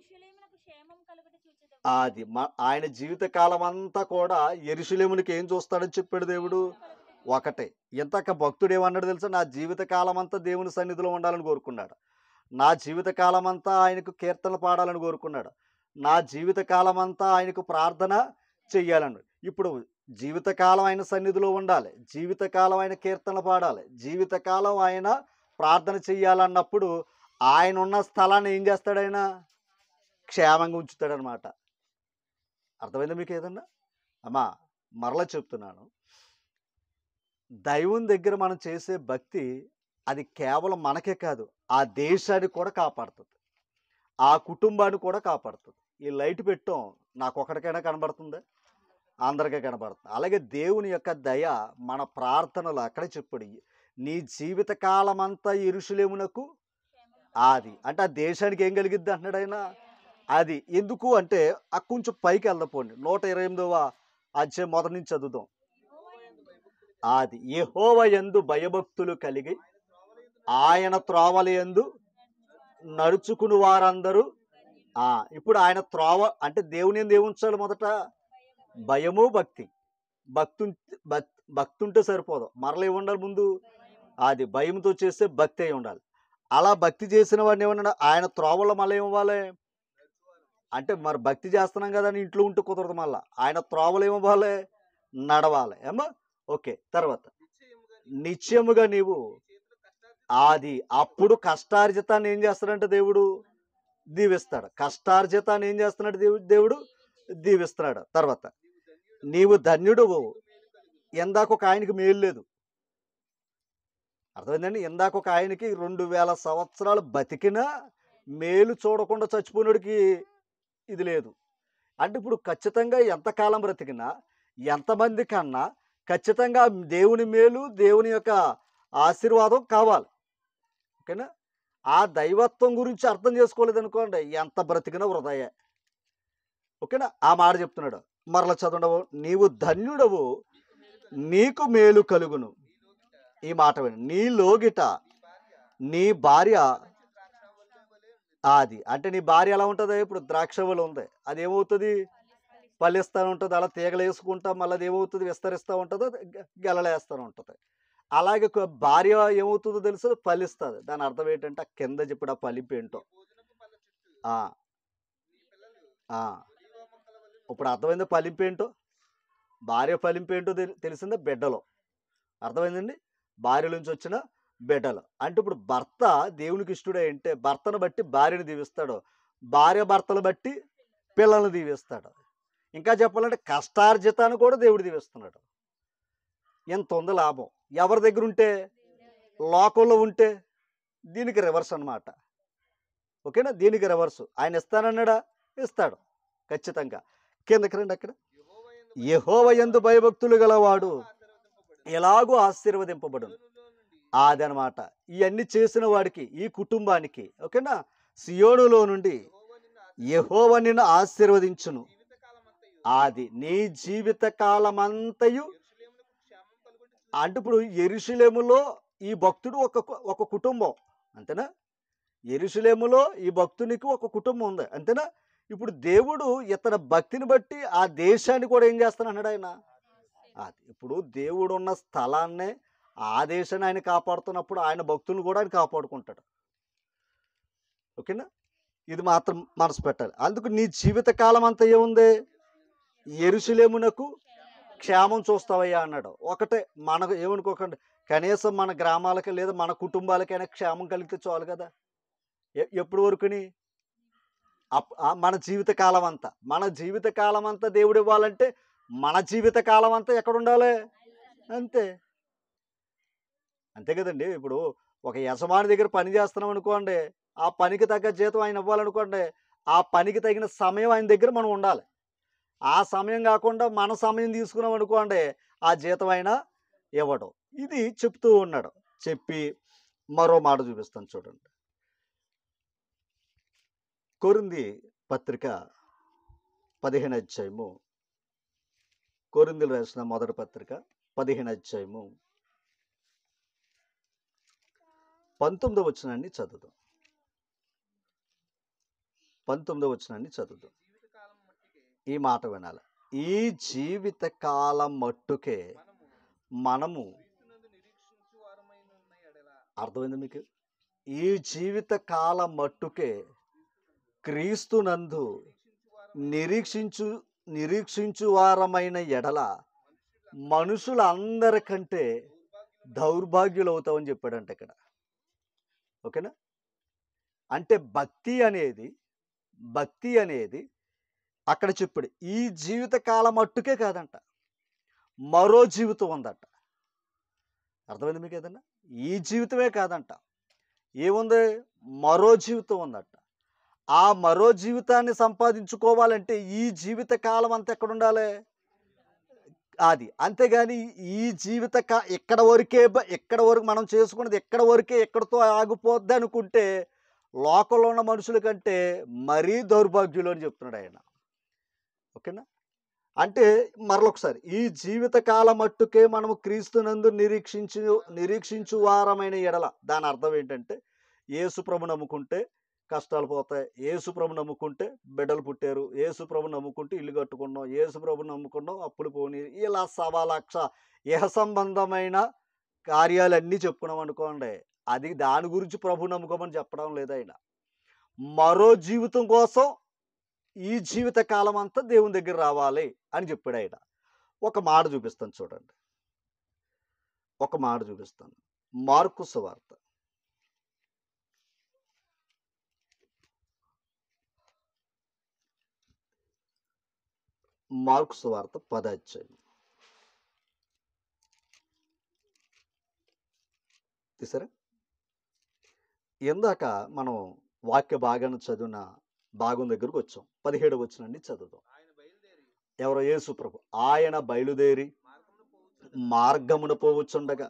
అది ఆయన జీవిత కాలం అంతా కూడా యెరూషలేమునికి ఏం చూస్తాడని చెప్పాడు దేవుడు? ఒకటే. ఇంతక భక్తుడు ఏమన్నాడు తెలుసా? నా జీవిత కాలం అంతా దేవుని సన్నిధిలో ఉండాలని కోరుకున్నాడు, నా జీవిత కాలం అంతా ఆయనకు కీర్తనలు పాడాలని కోరుకున్నాడు, నా జీవిత కాలం అంతా ఆయనకు ప్రార్థన చెయ్యాలని. ఇప్పుడు జీవితకాలం ఆయన సన్నిధిలో ఉండాలి, జీవితకాలం ఆయన కీర్తనలు పాడాలి, జీవితకాలం ఆయన ప్రార్థన చెయ్యాలన్నప్పుడు ఆయన ఉన్న స్థలాన్ని ఏం చేస్తాడు? ఆయన క్షేమంగా ఉంచుతాడనమాట. అర్థమైందా మీకు ఏదన్నా? అమ్మా, మరలా చెప్తున్నాను, దైవం దగ్గర మనం చేసే భక్తి అది కేవలం మనకే కాదు, ఆ దేశాన్ని కూడా కాపాడుతుంది, ఆ కుటుంబాన్ని కూడా కాపాడుతుంది. ఈ లైట్ పెట్టాం, నాకు ఒకటికైనా కనబడుతుందా? అందరికీ కనబడుతుంది. అలాగే దేవుని యొక్క దయ మన ప్రార్థనలు అక్కడే చెప్పాడు, నీ జీవిత కాలం అంతా యెరూషలేమునకు అది అంటే ఆ దేశానికి ఏం కలిగిద్ది అంటున్నాడు ఆయన. అది ఎందుకు అంటే కొంచెం పైకి వెళ్దాపోండి. 128వ అధ్యాయం మొదటి నుంచి చదువుదాం. అది యెహోవా యందు భయభక్తులు కలిగి ఆయన త్రోవల యందు నడుచుకుని వారందరూ ఇప్పుడు ఆయన త్రోవ అంటే దేవుని యందు ఏముంచాలి? మొదట భయము, భక్తి. భక్తి ఉంటే సరిపోదు, మరలా ఏముండాలి ముందు? అది భయంతో చేస్తే భక్తి అయి ఉండాలి. అలా భక్తి చేసిన వాడిని ఏమన్నా ఆయన త్రోవలో మళ్ళీ ఏమివ్వాలి అంటే, మరి భక్తి చేస్తున్నాం కదా అని ఇంట్లో ఉంటే కుదరదు, మళ్ళా ఆయన త్రోవలు ఏమివ్వాలి? నడవాలి. ఏమో ఓకే. తర్వాత నిశ్చయముగా నీవు అది అప్పుడు కష్టార్జితాన్ని ఏం చేస్తాడంటే దేవుడు దీవిస్తాడు. కష్టార్జితాన్ని ఏం చేస్తున్నాడు దేవుడు దీవిస్తున్నాడు. తర్వాత నీవు ధన్యుడు. ఇందాక ఒక ఆయనకి మేలు లేదు, అర్థమైందండి? ఇందాక ఒక ఆయనకి 2000 సంవత్సరాలు బతికినా మేలు చూడకుండా చచ్చిపోయినోడికి ఇది లేదు. అంటే ఇప్పుడు ఖచ్చితంగా ఎంతకాలం బ్రతికినా ఎంతమంది కన్నా ఖచ్చితంగా దేవుని మేలు, దేవుని యొక్క ఆశీర్వాదం కావాలి. ఓకేనా? ఆ దైవత్వం గురించి అర్థం చేసుకోలేదనుకోండి, ఎంత బ్రతికినా వృధాయే. ఓకేనా? ఆ మాట చెప్తున్నాడు. మరలా చదవడవు, నీవు ధన్యుడవు, నీకు మేలు కలుగును. ఈ మాట విను, నీ లోగిట నీ భార్య అది అంటే నీ భార్య ఎలా ఉంటుంది? ఇప్పుడు ద్రాక్షవలు ఉంది, అది ఏమవుతుంది? ఫలిస్తూ ఉంటుంది. అలా తీగలు వేసుకుంటా మళ్ళీ అది ఏమవుతుంది? విస్తరిస్తూ ఉంటుంది, గెలలేస్తూ ఉంటుంది. అలాగే భార్య ఏమవుతుందో తెలుసు? ఫలిస్తుంది. దాని అర్థం ఏంటంటే కింద చెప్పాడు ఆ ఫలింపు ఏంటో. ఆ, ఇప్పుడు అర్థమైందా ఫలింపు ఏంటో? భార్య ఫలింపు ఏంటో తెలిసిందా? బిడ్డలో. అర్థమైందండి? భార్య నుంచి వచ్చిన బిడ్డలు. అంటే ఇప్పుడు భర్త దేవునికి ఇష్టడే అంటే భర్తను బట్టి భార్యను దీవిస్తాడు. భార్య భర్తను బట్టి పిల్లల్ని దీవిస్తాడు. ఇంకా చెప్పాలంటే కష్టార్జితాన్ని కూడా దేవుడు దీవిస్తున్నాడు. ఎంత ఉంది లాభం. ఎవరి దగ్గర ఉంటే? లోకంలో ఉంటే దీనికి రివర్స్ అన్నమాట. ఓకేనా? దీనికి రివర్స్. ఆయన ఇస్తానన్నాడా? ఇస్తాడు ఖచ్చితంగా. కిందకి రండి. అక్కడ యెహోవా యందు భయభక్తులు గలవాడు ఎలాగూ ఆశీర్వదింపబడును. అదనమాట. ఇవన్నీ చేసిన వాడికి, ఈ కుటుంబానికి, ఓకేనా, సియోనులో నుండి యెహోవా నిన్ను ఆశీర్వదించును. అది నీ జీవిత కాలమంతయు. అంటే ఇప్పుడు యెరూషలేములో ఈ భక్తుడు ఒక కుటుంబం, అంతేనా? యెరూషలేములో ఈ భక్తునికి ఒక కుటుంబం ఉంది, అంతేనా? ఇప్పుడు దేవుడు ఇతని భక్తిని బట్టి ఆ దేశాన్ని కూడా ఏం చేస్తానన్నాడు ఆయన? అది ఇప్పుడు దేవుడు ఉన్న స్థలాన్నే, ఆ దేశాన్ని ఆయన కాపాడుతున్నప్పుడు ఆయన భక్తులను కూడా ఆయన కాపాడుకుంటాడు. ఓకేనా? ఇది మాత్రం మనసు పెట్టాలి. అందుకు నీ జీవిత కాలం అంతా ఏముంది? యెరూషలేమునకు క్షేమం చూస్తావయ్యా అన్నాడు. ఒకటే, మనకు ఏమనుకోకండి, కనీసం మన గ్రామాలకి లేదా మన కుటుంబాలకైనా క్షేమం కలిగితే చాలు కదా. ఎప్పుడు వరకుని? మన జీవిత కాలం అంతా, మన జీవిత కాలం అంతా దేవుడు ఇవ్వాలంటే మన జీవిత కాలం అంతా ఎక్కడ ఉండాలి? అంతే. అంతే కదండి. ఇప్పుడు ఒక యజమాని దగ్గర పని చేస్తున్నాం అనుకోండి, ఆ పనికి తగ్గ జీతం ఆయన ఇవ్వాలనుకోండి, ఆ పనికి తగిన సమయం ఆయన దగ్గర మనం ఉండాలి. ఆ సమయం కాకుండా మన సమయం తీసుకున్నాం అనుకోండి, ఆ జీతం అయినా ఇవ్వడం. ఇది చెప్తూ ఉన్నాడు. చెప్పి మరో మాట చూపిస్తాను చూడండి. కొరింథీ పత్రిక 15 అధ్యాయము. కొరింథీయులకు రాసిన మొదటి పత్రిక 15 అధ్యాయము 19వ వచనాన్ని చదువుదాం. 19వ వచనాన్ని చదువుదాం. ఈ మాట వినాలి. ఈ జీవిత కాలం మట్టుకే మనము, అర్థమైంది మీకు? ఈ జీవిత కాలం మట్టుకే క్రీస్తునందు నిరీక్షించు వారమైన ఎడల మనుషులందరికంటే దౌర్భాగ్యులు అవుతామని చెప్పాడంట ఇక్కడ. ఓకేనా? అంటే భక్తి అనేది అక్కడ చెప్పాడు ఈ జీవిత కాలం మట్టుకే కాదంట, మరో జీవితం ఉందట. అర్థమైంది మీకు ఏదన్నా? ఈ జీవితమే కాదంట, ఏముంది? మరో జీవితం ఉందట. ఆ మరో జీవితాన్ని సంపాదించుకోవాలంటే ఈ జీవిత కాలం అంతా ఎక్కడ ఉండాలి? అది. అంతేగాని ఈ జీవిత ఎక్కడ వరకు మనం చేసుకున్నది ఎక్కడితో ఆగిపోద్ది అనుకుంటే లోకంలో ఉన్న మనుషుల కంటే మరీ దౌర్భాగ్యులు అని చెప్తున్నాడు ఆయన. ఓకేనా? అంటే మరొకసారి, ఈ జీవిత కాలం మట్టుకే మనము క్రీస్తునందు నిరీక్షించు వారమైన ఎడల, దాని అర్థం ఏంటంటే యేసు ప్రభు నమ్ముకుంటే కష్టాలు పోతాయి, యేసు ప్రభు నమ్ముకుంటే బిడ్డలు పుట్టారు, యేసు ప్రభు నమ్ముకుంటే ఇల్లు కట్టుకున్నాం, యేసు ప్రభు నమ్ముకున్నాం అప్పులు పోనీ, ఇలా 1,00,000 ఇహ సంబంధమైన కార్యాలన్నీ చెప్పుకున్నాం అనుకోండి. అది దాని గురించి ప్రభు నమ్ముకోమని చెప్పడం లేదు ఆయన. మరో జీవితం కోసం ఈ జీవిత కాలం అంతా దేవుని దగ్గర రావాలి అని చెప్పాడు ఆయన. ఒక మాట చూపిస్తాను చూడండి. మార్కు సువార్త మార్కు సువార్త 10వ అధ్యాయం. తీసారా? ఇందాక మనం వాక్య భాగాన్ని చదివిన భాగం దగ్గరకు వచ్చాం. 17వ వచనాన్ని చదువుదాం. ఎవరో? యేసు ప్రభు. ఆయన బయలుదేరి మార్గమున పోవచ్చుండగా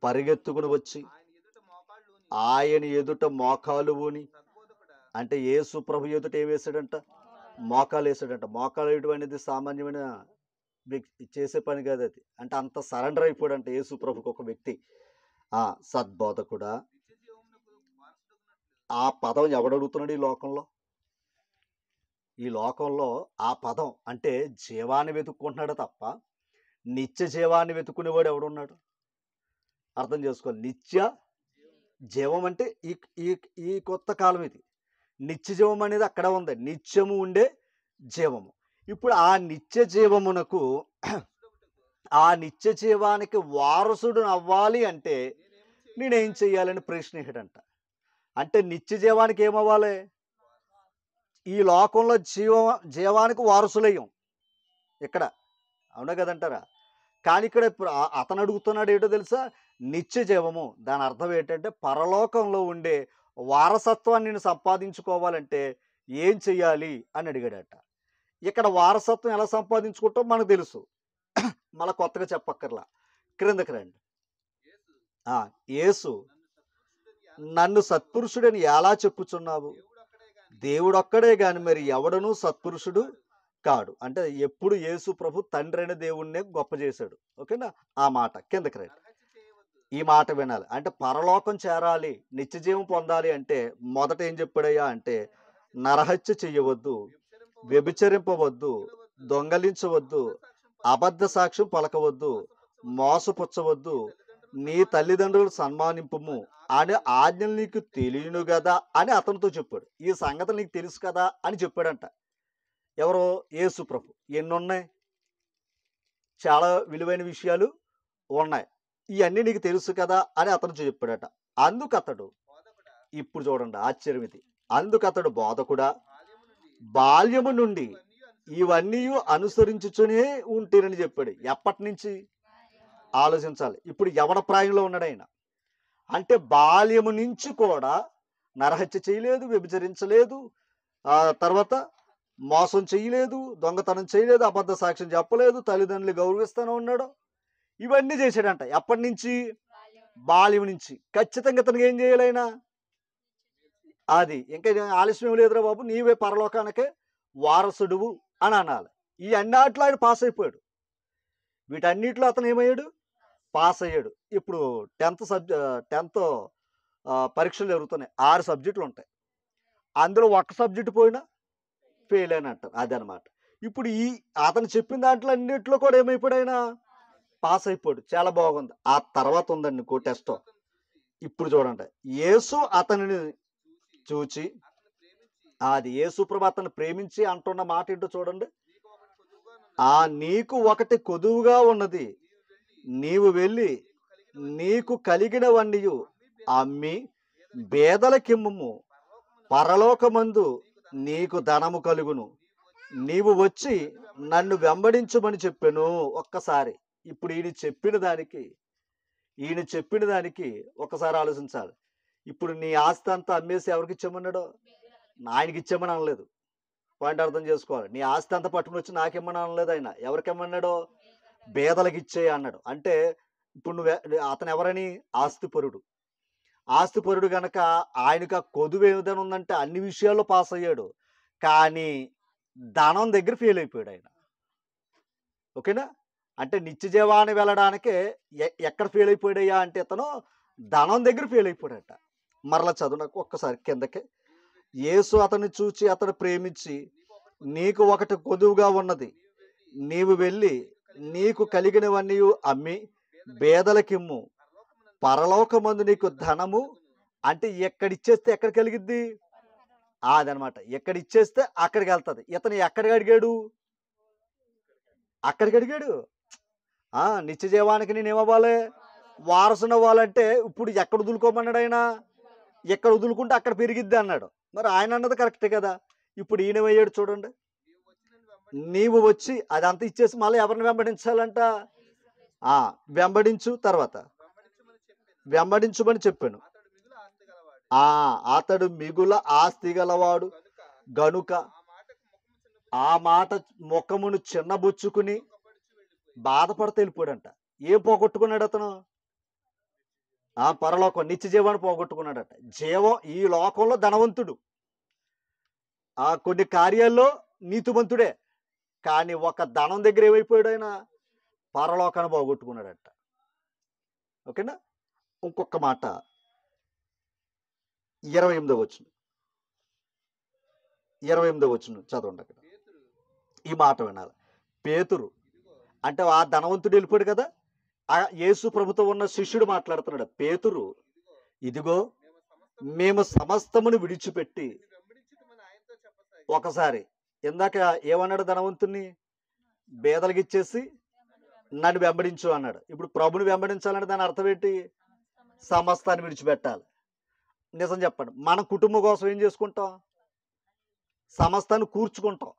పరిగెత్తుకుని వచ్చి ఆయన ఎదుట మోకాలు ఊని, అంటే యేసు ప్రభు ఎదుట ఏం వేసాడంట? మోకాలు వేసాడంట. మోకాలు వేయడం అనేది సామాన్యమైన చేసే పని కాదు అది. అంటే అంత సరెండర్ అయిపోయాడంట యేసు ప్రభుకి ఒక వ్యక్తి. సద్బోధకుడా, ఆ పదం ఎవడడుగుతున్నాడు ఈ లోకంలో? ఆ పదం అంటే జీవాన్ని వెతుక్కుంటున్నాడు తప్ప నిత్య జీవాన్ని వెతుక్కునేవాడు ఎవడున్నాడు? అర్థం చేసుకోవాలి. నిత్య జీవం అంటే ఈ కొత్త కాలం ఇది. నిత్య జీవం అనేది అక్కడ ఉంది, నిత్యము ఉండే జీవము. ఇప్పుడు ఆ నిత్య జీవమునకు ఆ నిత్య జీవానికి వారసుడు అవ్వాలి అంటే నేనేం చెయ్యాలని ప్రశ్నించాడంట. అంటే నిత్య జీవానికి ఏమవ్వాలి? ఈ లోకంలో జీవానికి వారసులయ్యం ఇక్కడ, అవునా కదంటారా? కానీ ఇక్కడ ఇప్పుడు అతను అడుగుతున్నాడు ఏంటో తెలుసా? నిత్య జీవము. దాని అర్థం ఏంటంటే పరలోకంలో ఉండే వారసత్వాన్ని నేను సంపాదించుకోవాలంటే ఏం చెయ్యాలి అని అడిగాడట. ఇక్కడ వారసత్వం ఎలా సంపాదించుకుంటాం మనకు తెలుసు, మళ్ళీ కొత్తగా చెప్పక్కర్లా. క్రిందకి రండి. యేసు నన్ను సత్పురుషుడని ఎలా చెప్పుచున్నావు? దేవుడొక్కడే గాని మరి ఎవడనూ సత్పురుషుడు కాడు. అంటే ఎప్పుడు యేసు ప్రభు తండ్రి అయిన దేవుణ్ణే గొప్ప చేశాడు. ఓకేనా? ఆ మాట కిందకి రండి. ఈ మాట వినాలి. అంటే పరలోకం చేరాలి, నిత్య జీవం పొందాలి అంటే మొదట ఏం చెప్పాడయ్యా అంటే నరహత్య చెయ్యవద్దు, వ్యభిచరింపవద్దు, దొంగలించవద్దు, అబద్ధ సాక్ష్యం పలకవద్దు, మోసపుచ్చవద్దు, నీ తల్లిదండ్రులు సన్మానింపుము అనే ఆజ్ఞలు నీకు తెలియను కదా అని అతనితో చెప్పాడు. ఈ సంగతులు నీకు తెలుసు కదా అని చెప్పాడంట. ఎవరో? యేసు ప్రభు. ఎన్నున్నాయి? చాలా విలువైన విషయాలు ఉన్నాయి. ఇవన్నీ నీకు తెలుసు కదా అని అతను చెప్పాడట. అందుకతడు, ఇప్పుడు చూడండి ఆశ్చర్యం ఇది, అందుకతడు బోధకుడా, బాల్యము నుండి ఇవన్నీ అనుసరించుచునే ఉంటేనని చెప్పాడు. ఎప్పటి నుంచి? ఆలోచించాలి. ఇప్పుడు యవన ప్రాయంలో ఉన్నాడు ఆయన. అంటే బాల్యము నుంచి కూడా నరహత్య చేయలేదు, వ్యభిచరించలేదు, తర్వాత మోసం చేయలేదు, దొంగతనం చేయలేదు, అబద్ధ సాక్ష్యం చెప్పలేదు, తల్లిదండ్రులు గౌరవిస్తూనే ఉన్నాడు. ఇవన్నీ చేశాడంట. ఎప్పటి నుంచి? బాల్యం నుంచి. ఖచ్చితంగా ఇతనికి ఏం చేయాలైనా అది ఇంకా ఆలస్యం లేదురా బాబు, నీవే పరలోకానికే వారసుడువు అని అనాలి. ఈ అన్నిట్లో ఆయన పాస్ అయిపోయాడు. వీటన్నిటిలో అతను ఏమయ్యాడు? పాస్ అయ్యాడు. ఇప్పుడు 10th పరీక్షలు జరుగుతున్నాయి. 6 సబ్జెక్టులు ఉంటాయి. అందులో ఒక్క సబ్జెక్టు పోయినా ఫెయిల్ అని అంటారు. అదనమాట. ఇప్పుడు అతను చెప్పిన దాంట్లో అన్నింటిలో కూడా ఏమైపోయాడు? ఆయన పాస్ అయిపోయాడు. చాలా బాగుంది. ఆ తర్వాత ఉందండి ఇంకో టెస్ట్. ఇప్పుడు చూడండి. యేసు అతనిని చూచి, అది యేసు ప్రభు అతను ప్రేమించి అంటున్న మాట ఏంటో చూడండి. నీకు ఒకటి కొదువుగా ఉన్నది, నీవు వెళ్ళి నీకు కలిగినవన్నీ అమ్మి బేదలకిమ్ముము, పరలోకమందు నీకు ధనము కలుగును, నీవు వచ్చి నన్ను వెంబడించుమని చెప్పాను. ఒక్కసారి ఇప్పుడు ఈయన చెప్పిన దానికి ఒక్కసారి ఆలోచించాలి. ఇప్పుడు నీ ఆస్తి అంతా అమ్మేసి ఎవరికి ఇచ్చామన్నాడో? ఆయనకి ఇచ్చామని అనలేదు. పాయింట్ అర్థం చేసుకోవాలి. నీ ఆస్తి అంతా పట్టుకుని వచ్చి నాకేమని అనలేదు ఆయన. ఎవరికేమన్నాడో? బేదలకు ఇచ్చే అన్నాడు. అంటే ఇప్పుడు అతను ఎవరని? ఆస్తిపరుడు గనక ఆయనకు ఆ కొదువు ఏదైనా ఉందంటే అన్ని విషయాల్లో పాస్ అయ్యాడు. కానీ ధనం దగ్గర ఫెయిల్ అయిపోయాడు ఆయన. ఓకేనా? అంటే నిత్య జీవాన్ని వెళ్ళడానికే ఎక్కడ ఫెయిల్ అయిపోయాడయ్యా అంటే ఇతను ధనం దగ్గర ఫెయిల్ అయిపోయాడట. మరలా చదువు నాకు ఒక్కసారి కిందకి. యేసు అతన్ని చూచి అతను ప్రేమించి, నీకు ఒకటి కొదువుగా ఉన్నది, నీవు వెళ్ళి నీకు కలిగినవన్నీ అమ్మి బేదలకిమ్ము, పరలోకమందు నీకు ధనము. అంటే ఎక్కడిచ్చేస్తే ఎక్కడ కలిగిద్ది? అదనమాట. ఎక్కడిచ్చేస్తే అక్కడికి వెళ్తుంది. ఇతను ఎక్కడికి అడిగాడు? అక్కడికి అడిగాడు. నిత్య జీవానికి నేనేమవ్వాలి? వారసుని అవ్వాలంటే ఇప్పుడు ఎక్కడ వదులుకోమన్నాడు ఆయన? ఎక్కడ వదులుకుంటే అక్కడ పెరిగిద్ది అన్నాడు. మరి ఆయన అన్నది కరెక్టే కదా. ఇప్పుడు ఈయనమయ్యాడు చూడండి. నీవు వచ్చి అదంతా ఇచ్చేసి మళ్ళీ ఎవరిని వెంబడించాలంట? వెంబడించు. తర్వాత వెంబడించుమని చెప్పాను. అతడు మిగుల ఆస్తి గలవాడు గనుక ఆ మాట ముఖమును చిన్నబుచ్చుకుని బాధపడితే వెళ్ళిపోయాడంట. ఏం పోగొట్టుకున్నాడు అతను? పరలోకం, నిత్య జీవాన్ని పోగొట్టుకున్నాడట. జీవం ఈ లోకంలో ధనవంతుడు, కొన్ని కార్యాల్లో నీతిమంతుడే. కానీ ఒక ధనం దగ్గర ఏమైపోయాడు ఆయన? పరలోకాన్ని పోగొట్టుకున్నాడట. ఓకేనా? ఇంకొక మాట 28వ వచనం చదవండి. అక్కడ ఈ మాట వినాలి. పేతురు అంటే ఆ ధనవంతుడు వెళ్ళిపోయాడు కదా. యేసు ప్రభుతో ఉన్న శిష్యుడు మాట్లాడుతున్నాడు. పేతురు, ఇదిగో మేము సమస్తమును విడిచిపెట్టి ఒకసారి ఇందాక ఏమన్నాడు ధనవంతుణ్ణి? బేదలకు ఇచ్చేసి నన్ను వెంబడించు అన్నాడు. ఇప్పుడు ప్రభుని వెంబడించాలంటే దాని అర్థం ఏంటి? సమస్తాన్ని విడిచిపెట్టాలి. నిజం చెప్పండి, మన కుటుంబం కోసం ఏం చేసుకుంటాం? సమస్తాన్ని కూర్చుకుంటాం.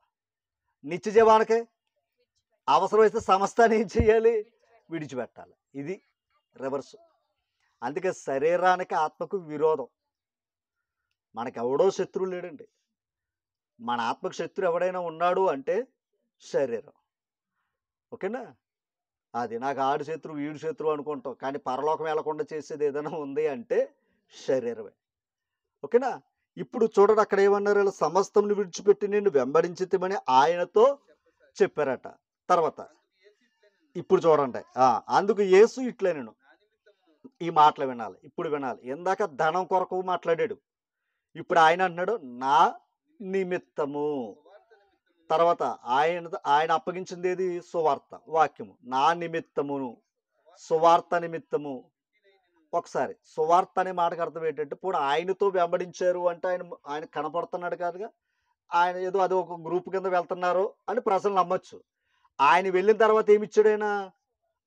నిత్య జీవానికే అవసరమైతే సమస్తాన్ని ఏం చేయాలి? విడిచిపెట్టాలి. ఇది రివర్స్. అందుకే శరీరానికి ఆత్మకు విరోధం. మనకెవడో శత్రువు లేడండి. మన ఆత్మకు శత్రువు ఎవడైనా ఉన్నాడు అంటే శరీరం. ఓకేనా? అది నాకు ఆడు శత్రువు వీడు శత్రువు అనుకుంటాం, కానీ పరలోకం వెళ్లకుండా చేసేది ఏదైనా ఉంది అంటే శరీరమే. ఓకేనా? ఇప్పుడు చూడండి, అక్కడ ఏమన్నారు? వీళ్ళు సమస్తమును విడిచిపెట్టి నిన్ను వెంబడించితిమని ఆయనతో చెప్పారట. తర్వాత ఇప్పుడు చూడండి, అందుకు యేసు ఇట్లే, నేను ఈ మాటలు వినాలి, ఇప్పుడు వినాలి. ఇందాక ధనం కొరకు మాట్లాడాడు, ఇప్పుడు ఆయన అంటున్నాడు నా నిమిత్తము. తర్వాత ఆయన అప్పగించింది ఏది? సువార్త వాక్యము. నా నిమిత్తమును, సువార్త నిమిత్తము. ఒకసారి సువార్త అనే మాటకు అర్థం ఏంటంటే, ఇప్పుడు ఆయనతో వెంబడించారు అంటే ఆయన కనపడుతున్నాడు కాదుగా, ఆయన ఏదో అది ఒక గ్రూప్ కింద వెళ్తున్నారు అని ప్రజలు నమ్మొచ్చు. ఆయన వెళ్ళిన తర్వాత ఏమి ఇచ్చాడు? ఆయన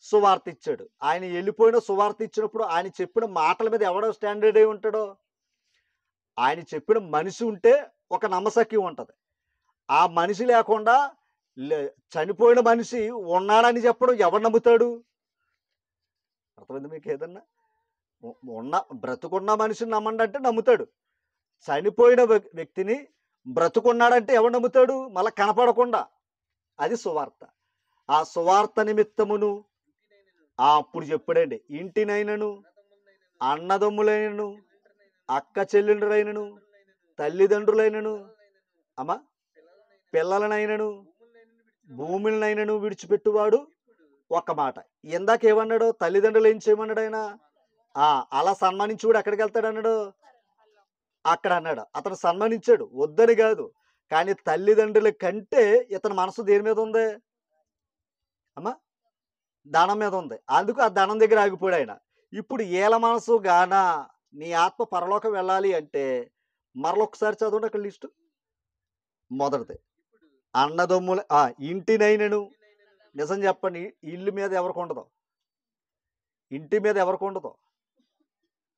సువార్త ఇచ్చాడు. ఆయన వెళ్ళిపోయిన సువార్త ఇచ్చినప్పుడు ఆయన చెప్పిన మాటల మీద ఎవడో స్టాండర్డ్ అయి ఉంటాడో? ఆయన చెప్పిన మనిషి ఉంటే ఒక నమ్మశక్యం ఉంటుంది. ఆ మనిషి లేకుండా చనిపోయిన మనిషి ఉన్నాడని చెప్పడం ఎవరు నమ్ముతాడు? అర్థమైంది మీకు? ఏదన్నా బ్రతుకున్న మనిషిని నమ్మండి అంటే నమ్ముతాడు. చనిపోయిన వ్యక్తిని బ్రతుకున్నాడంటే ఎవరు నమ్ముతాడు? మళ్ళీ కనపడకుండా. అది సువార్త. ఆ సువార్త నిమిత్తమును అప్పుడు చెప్పాడండి, ఇంటినైనను, అన్నదమ్ములైనను, అక్క చెల్లెండ్రులైనను, తల్లిదండ్రులైనను, అమ్మా పిల్లలనైనను, భూములనైనను విడిచిపెట్టువాడు ఒక్క మాట. ఇందాక ఏమన్నాడు? తల్లిదండ్రులు ఏం చేయమన్నాడు ఆయన? అలా సన్మానించువాడు ఎక్కడికి వెళ్తాడు అన్నాడు? అక్కడ అన్నాడు. అతను సన్మానించాడు, వద్దని కాదు, కానీ తల్లిదండ్రుల కంటే ఇతని మనసు దేని మీద ఉంది? అమ్మా ధనం మీద ఉంది. అందుకు ఆ ధనం దగ్గర ఆగిపోయాడు ఆయన. ఇప్పుడు ఏల మనసు గానా నీ ఆత్మ పరలోకం వెళ్ళాలి అంటే మరొకసారి చదవండి అక్కడ లిస్టు. మొదటిది అన్నదమ్ముల ఇంటినైనను. నిజం చెప్పండి, ఇల్లు మీద ఎవరికి ఉండదు? ఇంటి మీద ఎవరికి ఉండదు?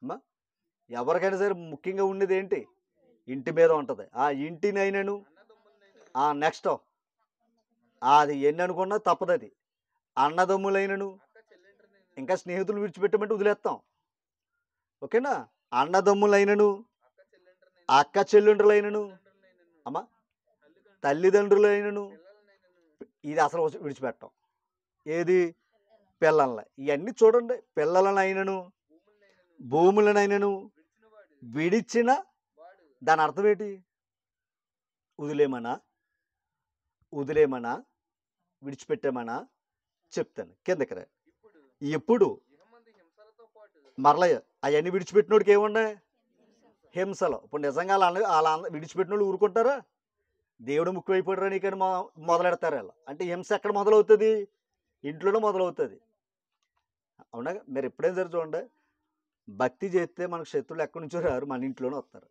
అమ్మా ఎవరికైనా సరే ముఖ్యంగా ఉండేది ఏంటి? ఇంటి మీద ఉంటుంది. ఆ ఇంటినైనను, నెక్స్ట్ అది ఎన్ని అనుకున్నా తప్పదు. అది అన్నదమ్ములైనను, ఇంకా స్నేహితులు విడిచిపెట్టమంటే వదిలేస్తాం. ఓకేనా? అన్నదమ్ములైనను, అక్క చెల్లెండ్రులైనను, అమ్మా తల్లిదండ్రులైనను, ఇది అసలు విడిచిపెట్టాం. ఏది? పిల్లల్ని. ఇవన్నీ చూడండి, పిల్లలనైనను, భూములనైనను విడిచిన దాని అర్థం ఏంటి? వదిలేమనా విడిచిపెట్టామనా చెప్తాను. కిందకి రా. ఎప్పుడు మరలా అవన్నీ విడిచిపెట్టినోడికి ఏమున్నాయి? హింసలు. ఇప్పుడు నిజంగా అలా విడిచిపెట్టిన వాళ్ళు ఊరుకుంటారా? దేవుడు ముఖ్యమైపోయారా నీకని మొదలెడతారు వాళ్ళు. అంటే హింస ఎక్కడ మొదలవుతుంది? ఇంట్లోనే మొదలవుతుంది. అవునా? మీరు ఎప్పుడైనా సరే చూడండి, భక్తి చేస్తే మనకు శత్రువులు ఎక్కడి నుంచో రారు, మన ఇంట్లోనే వస్తారు.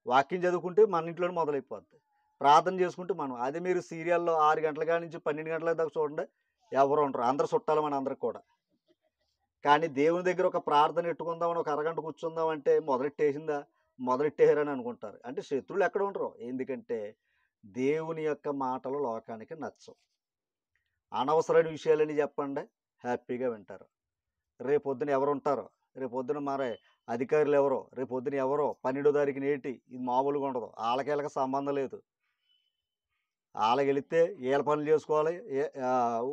వాక్యం చదువుకుంటే మన ఇంట్లోనే మొదలైపోద్ది. ప్రార్థన చేసుకుంటే మనం, అదే మీరు సీరియల్లో 6 గంటల కాడి నుంచి 12 గంటల దాకా చూడండి, ఎవరు ఉంటారు? అందరు చుట్టాలి మన అందరికి కూడా. కానీ దేవుని దగ్గర ఒక ప్రార్థన ఎట్టుకుందామని ఒక అరగంట కూర్చుందాం అంటే మొదలెట్టేసారని అనుకుంటారు. అంటే శత్రువులు ఎక్కడ ఉండరు. ఎందుకంటే దేవుని యొక్క మాటలు లోకానికి నచ్చవు. అనవసరమైన విషయాలని చెప్పండి, హ్యాపీగా వింటారు. రేపొద్దున ఎవరు ఉంటారో, రేపొద్దున మరి అధికారులు ఎవరో, రేపొద్దున ఎవరో 12వ తారీఖున ఏంటి, ఇది మామూలుగా ఉండదు. వాళ్ళకి సంబంధం లేదు. వాళ్ళకి వెళితే వీళ్ళ పనులు చేసుకోవాలి,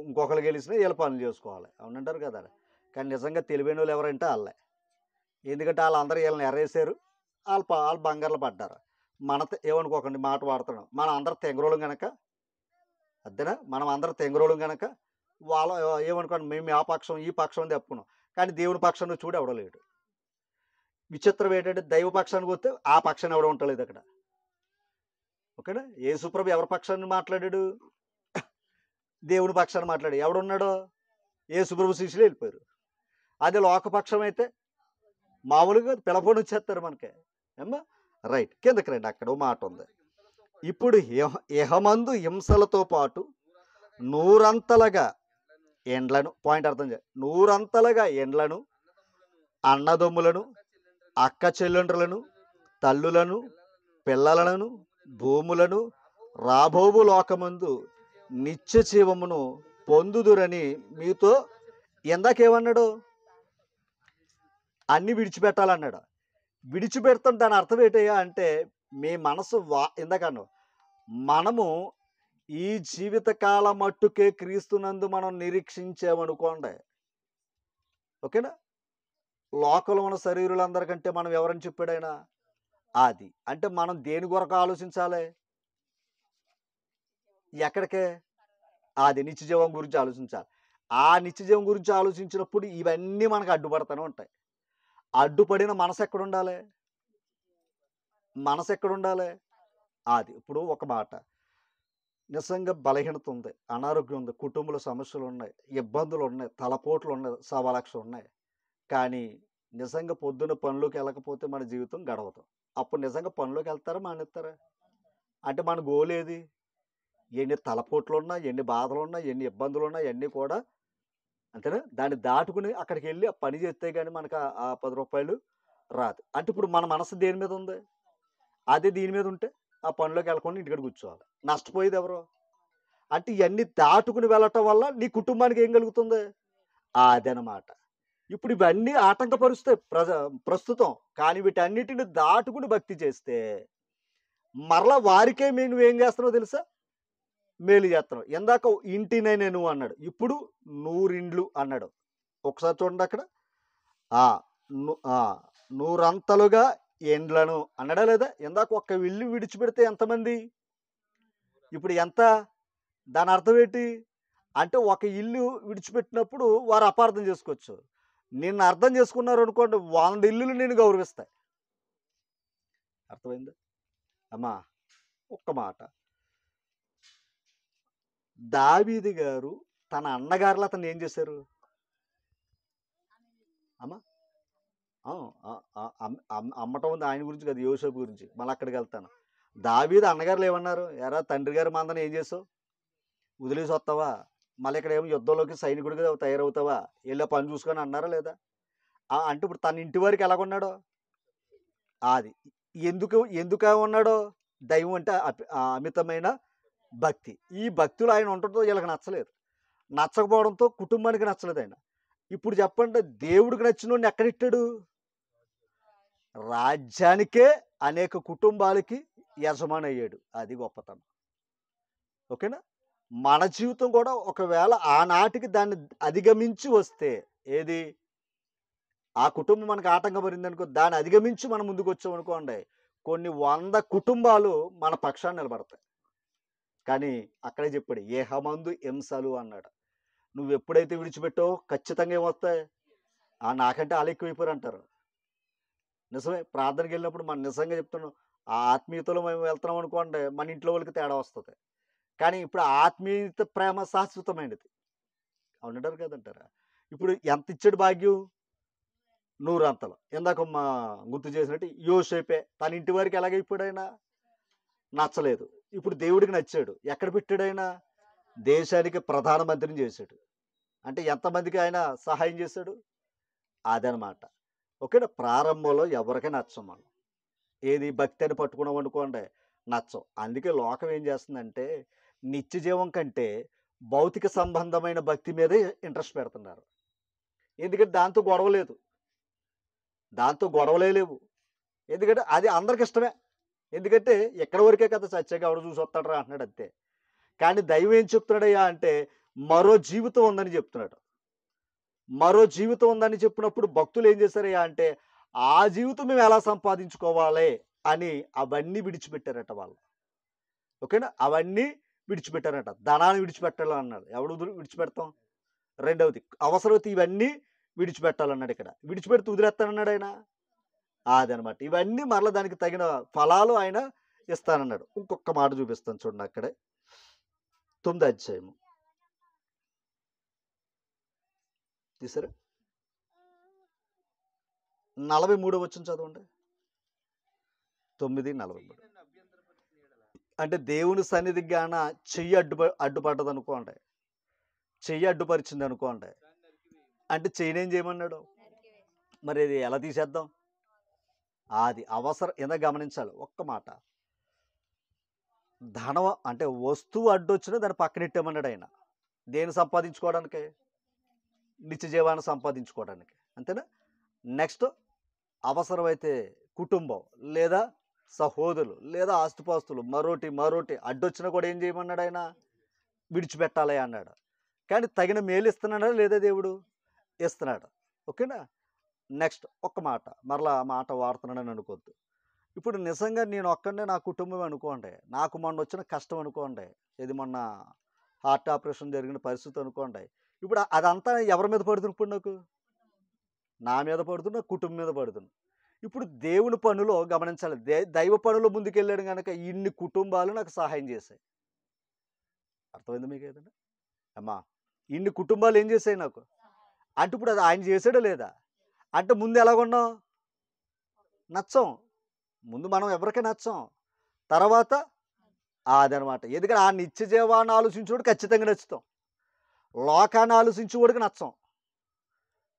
ఇంకొకరికి గెలిచినా వీళ్ళ పనులు చేసుకోవాలి. అవునంటారు కదా. కానీ నిజంగా తెలివైన వాళ్ళు ఎవరంటే వాళ్ళే. ఎందుకంటే వాళ్ళందరూ వీళ్ళని ఎర్రేసారు, వాళ్ళు బంగారులు పడ్డారు. ఏమనుకోకండి, మాట వాడుతున్నాం, మనం అందరు తెంగరోళం కనుక, అదేనా, మనం అందరు తెంగరోళం కనుక వాళ్ళు ఏమనుకోండి, మేము ఆ పక్షం ఈ పక్షం అని చెప్పుకున్నాం. కానీ దేవుని పక్షాన్ని చూడు ఎవడో లేడు. విచిత్రం ఏంటంటే దైవ పక్షానికి వస్తే ఆ పక్షాన్ని ఎవడో ఉండలేదు అక్కడ. ఓకేనా? యేసుప్రభు ఎవరి పక్షాన్ని మాట్లాడాడు? దేవుని పక్షాన్ని మాట్లాడు. ఎవడున్నాడో? యేసుప్రభు శిష్యులు వెళ్ళిపోయారు. అదే లోకపక్షం అయితే మామూలుగా పిలపని వచ్చేస్తారు మనకి. ఏమ్మా రైట్, కిందకి రండి. అక్కడ మాట ఉంది. ఇప్పుడు ఇహమందు హింసలతో పాటు నూరంతలుగా ఎండ్లను, పాయింట్ అర్థం చేయాలి, నూరంతలుగా ఎండ్లను, అన్నదమ్ములను, అక్క చెల్లెండ్రులను, తల్లులను, పిల్లలను, భూములను, రాబోవు లోకమందు నిత్య జీవమును పొందుదురని మీతో ఇందాకేమన్నాడు? అన్ని విడిచిపెట్టాలన్నాడు. విడిచిపెడతాం దాని అర్థం ఏంటయ్యా అంటే మీ మనసు ఇందాకన్నావు, మనము ఈ జీవితకాల మట్టుకే క్రీస్తునందు మనం నిరీక్షించామనుకోండి, ఓకేనా, లోకంలో ఉన్న శరీరులందరికంటే మనం ఎవరని చెప్పాడైనా అది అంటే మనం దేని కొరకు ఆలోచించాలి? ఎక్కడికే? అది నిత్యజీవం గురించి ఆలోచించాలి. ఆ నిత్యజీవం గురించి ఆలోచించినప్పుడు ఇవన్నీ మనకు అడ్డుపడతానే ఉంటాయి. అడ్డుపడిన మనసు ఎక్కడుండాలి? మనసు ఎక్కడుండాలి? అది ఇప్పుడు ఒక మాట, నిజంగా బలహీనత ఉంది, అనారోగ్యం ఉంది, కుటుంబంలో సమస్యలు ఉన్నాయి, ఇబ్బందులు ఉన్నాయి, తలపోట్లు ఉన్నాయి, సవాలక్షలు ఉన్నాయి. కానీ నిజంగా పొద్దున్న పనిలోకి వెళ్ళకపోతే మన జీవితం గడవదు. అప్పుడు నిజంగా పనిలోకి వెళ్తారా మానేస్తారా? అంటే మన గోల్ ఏది? ఎన్ని తలపోట్లు ఉన్నా, ఎన్ని బాధలు ఉన్నా, ఎన్ని ఇబ్బందులు ఉన్నా అన్నీ కూడా అంతేనా, దాన్ని దాటుకుని అక్కడికి వెళ్ళి ఆ పని చేస్తే కానీ మనకు ఆ 10 రూపాయలు రాదు. అంటే ఇప్పుడు మన మనసు దేని మీద ఉంది? అదే దీని మీద ఉంటే ఆ పనిలోకి వెళ్ళకుండా ఇంటికాడ కూర్చోవాలి. నష్టపోయేది ఎవరు? అంటే ఇవన్నీ దాటుకుని వెళ్ళటం వల్ల నీ కుటుంబానికి ఏం కలుగుతుంది? అదనమాట. ఇప్పుడు ఇవన్నీ ఆటంకపరుస్తాయి ప్రస్తుతం. కానీ వీటన్నిటిని దాటుకుని భక్తి చేస్తే మరలా వారికే నువ్వేం చేస్తున్నావో తెలుసా? మేలు చేస్తున్నావు. ఇందాక ఇంటినే నేను అన్నాడు, ఇప్పుడు 100 ఇండ్లు అన్నాడు. ఒకసారి చూడండి అక్కడ. ఆ ఆ 100 అంతలుగా ఎండ్లను అన్నాడా లేదా? ఇందాక ఒక్క ఇల్లు విడిచిపెడితే ఎంతమంది? ఇప్పుడు ఎంత? దాని అర్థం ఏంటి? అంటే ఒక ఇల్లు విడిచిపెట్టినప్పుడు వారు అపార్థం చేసుకోవచ్చు. నిన్ను అర్థం చేసుకున్నారు అనుకోండి, 100 ఇల్లులు నేను గౌరవిస్తాయి. అర్థమైందా అమ్మా? ఒక్క మాట, దావీదు గారు తన అన్నగారులు అతను ఏం చేశారు అమ్మా? అమ్మటం ఉంది ఆయన గురించి కదా, యోసేపు గురించి. మళ్ళీ అక్కడికి వెళ్తాను. దావీదు అన్నగారులు ఏమన్నారు? ఎరా తండ్రి గారి మందని ఏం చేసావు? వదిలేసి వస్తావా? మళ్ళీ ఇక్కడ ఏమో యుద్ధంలోకి సైనికుడిగా తయారవుతావా? వెళ్ళా పని చూసుకొని అన్నారా లేదా? అంటే ఇప్పుడు తన ఇంటి వారికి ఎలాగున్నాడో అది ఎందుకు ఎందుకు ఉన్నాడో? దైవం అంటే అమితమైన భక్తి. ఈ భక్తులు ఆయన ఉండటంతో వీళ్ళకి నచ్చలేదు. నచ్చకపోవడంతో కుటుంబానికి నచ్చలేదు ఆయన. ఇప్పుడు చెప్పండి, దేవుడికి నచ్చినోడిని ఎక్కడిట్టాడు? రాజ్యానికే, అనేక కుటుంబాలకి యజమాని అయ్యాడు. అది గొప్పతనం. ఓకేనా? మన జీవితం కూడా ఒకవేళ ఆనాటికి దాన్ని అధిగమించి వస్తే, ఏది ఆ కుటుంబం మనకు ఆటంకపడింది అనుకో, దాన్ని అధిగమించి మనం ముందుకు వచ్చామనుకోండి, కొన్ని 100 కుటుంబాలు మన పక్షాన్ని నిలబడతాయి. కానీ అక్కడే చెప్పాడు, ఏహమందు హింసలు అన్నాడు. నువ్వు ఎప్పుడైతే విడిచిపెట్టావో ఖచ్చితంగా ఏమొస్తాయి? నాకంటే వాళ్ళు ఎక్కువైపోయారు అంటారు. నిజమే. ప్రార్థనకి వెళ్ళినప్పుడు మనం నిజంగా చెప్తున్నాం, ఆ ఆత్మీయతలో మేము వెళ్తున్నాం అనుకోండి, మన ఇంట్లో వాళ్ళకి తేడా వస్తుంది. కానీ ఇప్పుడు ఆత్మీయత ప్రేమ శాశ్వతమైనది. అవునంటారు కదంటారా? ఇప్పుడు ఎంత ఇచ్చాడు భాగ్యం? 100 అంతలు. ఇందాక గుర్తు చేసినట్టు యోసేపే తన ఇంటి వారికి ఎలాగైపోయాడైనా? నచ్చలేదు. ఇప్పుడు దేవుడికి నచ్చాడు. ఎక్కడ పెట్టాడైనా? దేశానికి ప్రధానమంత్రిని చేశాడు. అంటే ఎంతమందికి ఆయన సహాయం చేశాడు? అదనమాట. ఓకేనా? ప్రారంభంలో ఎవరికీ నచ్చం మనం. ఏది భక్తి అని పట్టుకున్నాం అనుకోండి, నచ్చం. అందుకే లోకం ఏం చేస్తుందంటే నిత్య జీవం కంటే భౌతిక సంబంధమైన భక్తి మీదే ఇంట్రెస్ట్ పెడుతున్నారు. ఎందుకంటే దాంతో గొడవ లేదు, దాంతో గొడవలే లేవు. ఎందుకంటే అది అందరికి ఇష్టమే. ఎందుకంటే ఎక్కడి వరకే కదా, చచ్చాక ఎవడు చూసి వస్తాడరా అంటున్నాడు అంతే. కానీ దైవం ఏం చెప్తున్నాడయ్యా అంటే మరో జీవితం ఉందని చెప్తున్నాడు. మరో జీవితం ఉందని చెప్పినప్పుడు భక్తులు ఏం చేశారయ్యా అంటే ఆ జీవితం మేము ఎలా సంపాదించుకోవాలి అని అవన్నీ విడిచిపెట్టారట వాళ్ళు. ఓకేనా? అవన్నీ విడిచిపెట్టారట. ధనాన్ని విడిచిపెట్టాలి అన్నాడు. ఎవడు విడిచిపెడతాం? రెండవది అవసరమైతే ఇవన్నీ విడిచిపెట్టాలన్నాడు. ఇక్కడ విడిచిపెడితే వదిలేస్తానన్నాడు ఆయన. అదనమాట. ఇవన్నీ మరలా దానికి తగిన ఫలాలు ఆయన ఇస్తానన్నాడు. ఇంకొక మాట చూపిస్తాను చూడండి అక్కడే. 9వ అధ్యాయము తీసారా? 43వ వచనం చదవండి. 9:43. అంటే దేవుని సన్నిధికి గాన చెయ్యి అడ్డుపడ్డది అనుకోండి, చెయ్యి అడ్డుపరిచింది అనుకోండి, అంటే చెయ్యినేం చేయమన్నాడు? మరి ఇది ఎలా తీసేద్దాం? అది అవసరం. ఏదో గమనించాలి ఒక్క మాట. ధనం అంటే వస్తువు అడ్డొచ్చినా దాన్ని పక్కనెట్టేమన్నాడు ఆయన. దేన్ని సంపాదించుకోవడానికి? నిత్య జీవాన్ని సంపాదించుకోవడానికి, అంతేనా? నెక్స్ట్ అవసరమైతే కుటుంబం లేదా సహోదరులు లేదా ఆస్తిపాస్తులు మరోటి అడ్డొచ్చినా కూడా ఏం చేయమన్నాడు ఆయన? విడిచిపెట్టాలి అన్నాడు. కానీ తగిన మేలు ఇస్తున్నాడా లేదా దేవుడు? ఇస్తున్నాడు. ఓకేనా? నెక్స్ట్ ఒక్క మాట, మరలా ఆ మాట వాడుతున్నాడని అనుకోవద్దు. ఇప్పుడు నిజంగా నేను ఒక్కడే నా కుటుంబం అనుకోండి, నాకు మొన్న వచ్చిన కష్టం అనుకోండి, ఇది మొన్న హార్ట్ ఆపరేషన్ జరిగిన పరిస్థితి అనుకోండి, ఇప్పుడు అదంతా ఎవరి మీద పడుతుంది? ఇప్పుడు నాకు నా మీద పడుతుంది, నా కుటుంబం మీద పడుతుంది. ఇప్పుడు దేవుని పనులో గమనించాలి, దైవ పనులో ముందుకెళ్ళాడు కనుక ఇన్ని కుటుంబాలు నాకు సహాయం చేశాయి. అర్థమైంది మీకు ఏదైనా? అమ్మా, ఇన్ని కుటుంబాలు ఏం చేశాయి నాకు అంటే ఇప్పుడు అది ఆయన చేసాడా లేదా? అంటే ముందు ఎలాగున్నాం? నచ్చం. ముందు మనం ఎవరికీ నచ్చం, తర్వాత అదనమాట. ఎందుకంటే ఆ నిత్య జీవాన్ని ఆలోచించుకోడు ఖచ్చితంగా నచ్చుతాం, లోకాన్ని ఆలోచించుకోడికి నచ్చం.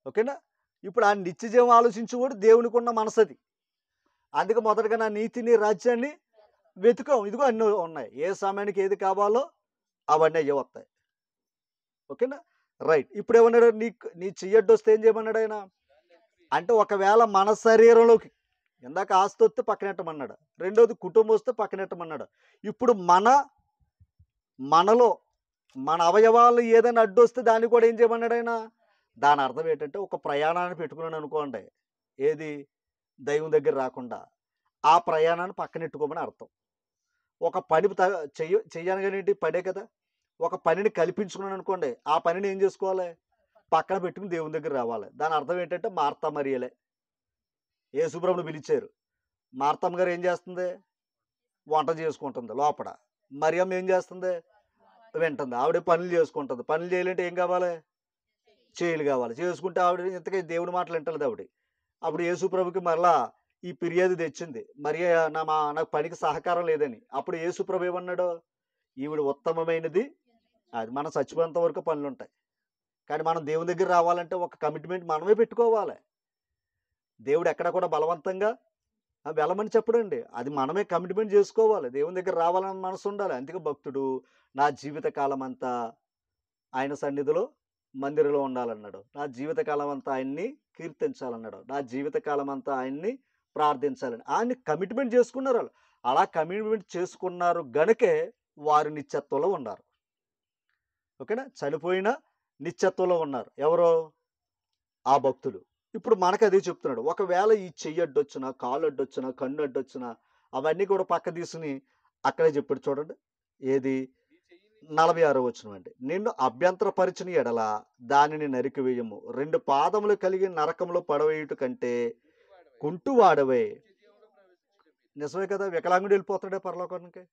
ఓకేనా? ఇప్పుడు ఆ నిత్య జీవం ఆలోచించుకోడు దేవునికి ఉన్న మనసది. అందుకే మొదటగా నా నీతిని రాజ్యాన్ని వెతుకాం, ఇదిగో అన్నీ ఉన్నాయి. ఏ సమయానికి ఏది కావాలో అవన్నీ అయ్యే వస్తాయి. ఓకేనా? రైట్. ఇప్పుడు ఏమన్నాడు? నీ చెయ్యడ్డు వస్తే ఏం చేయమన్నాడు ఆయన? అంటే ఒకవేళ మన శరీరంలోకి ఇందాక ఆస్తి వస్తే పక్కనెట్టమన్నాడు, రెండోది కుటుంబం వస్తే పక్కనెట్టమన్నాడు. ఇప్పుడు మనలో మన అవయవాలు ఏదైనా అడ్డు వస్తే దాన్ని కూడా ఏం చేయమన్నాడు ఆయన? దాని అర్థం ఏంటంటే ఒక ప్రయాణాన్ని పెట్టుకున్నాను అనుకోండి, ఏది దైవం దగ్గర రాకుండా, ఆ ప్రయాణాన్ని పక్కనెట్టుకోమని అర్థం. ఒక పని చెయ్యనగానేంటి? పనే కదా. ఒక పనిని కల్పించుకున్నాను అనుకోండి, ఆ పనిని ఏం చేసుకోవాలి? పక్కన పెట్టుకుని దేవుని దగ్గర రావాలి. దాని అర్థం ఏంటంటే మార్తా మరియలే. యేసుప్రభుని పిలిచారు, మార్తమ్మ గారు ఏం చేస్తుంది? వంట చేసుకుంటుంది లోపల. మరియమ్మ ఏం చేస్తుంది? వింటుంది. ఆవిడ పనులు చేసుకుంటుంది. పనులు చేయాలంటే ఏం కావాలి? చేయలు కావాలి. చేసుకుంటే ఆవిడ ఇంతకీ దేవుడి మాటలు వింటలేదు ఆవిడ. అప్పుడు యేసుప్రభుకి మరలా ఈ ఫిర్యాదు తెచ్చింది, మరి నాకు పనికి సహకారం లేదని. అప్పుడు యేసుప్రభు ఏమన్నాడు? ఈవిడ ఉత్తమమైనది. అది మనం చచ్చిపోయేంత వరకు పనులు ఉంటాయి, కానీ మనం దేవుని దగ్గర రావాలంటే ఒక కమిట్మెంట్ మనమే పెట్టుకోవాలి. దేవుడు ఎక్కడ కూడా బలవంతంగా వెళ్ళమని చెప్పడండి, అది మనమే కమిట్మెంట్ చేసుకోవాలి. దేవుని దగ్గర రావాలని మనసు ఉండాలి. అందుకే భక్తుడు నా జీవిత కాలం అంతా ఆయన సన్నిధిలో మందిరంలో ఉండాలన్నాడు, నా జీవిత కాలం అంతా ఆయన్ని కీర్తించాలన్నాడు, నా జీవిత కాలం అంతా ఆయన్ని ప్రార్థించాలని ఆయన్ని కమిట్మెంట్ చేసుకున్నారు. వాళ్ళు అలా కమిట్మెంట్ చేసుకున్నారు గనుకే వారు నిత్యత్వంలో ఉన్నారు. ఓకేనా? చనిపోయిన నిత్యత్వంలో ఉన్నారు ఎవరో? ఆ భక్తులు. ఇప్పుడు మనకు అదే చెప్తున్నాడు. ఒకవేళ ఈ చెయ్యి అడ్డొచ్చినా, కాలు అడ్డొచ్చినా, కన్ను అడ్డొచ్చినా అవన్నీ కూడా పక్క తీసుకుని అక్కడే చెప్పాడు చూడండి. ఏది? 46వ వచనం అండి. నిన్ను అభ్యంతరపరిచిన ఎడల దానిని నరికివేయము, 2 పాదములు కలిగి నరకంలో పడవేయుట కంటే కుంటువాడవే. నిజమే కదా. వికలాంగుడు వెళ్ళిపోతాడే పరలోకానికి.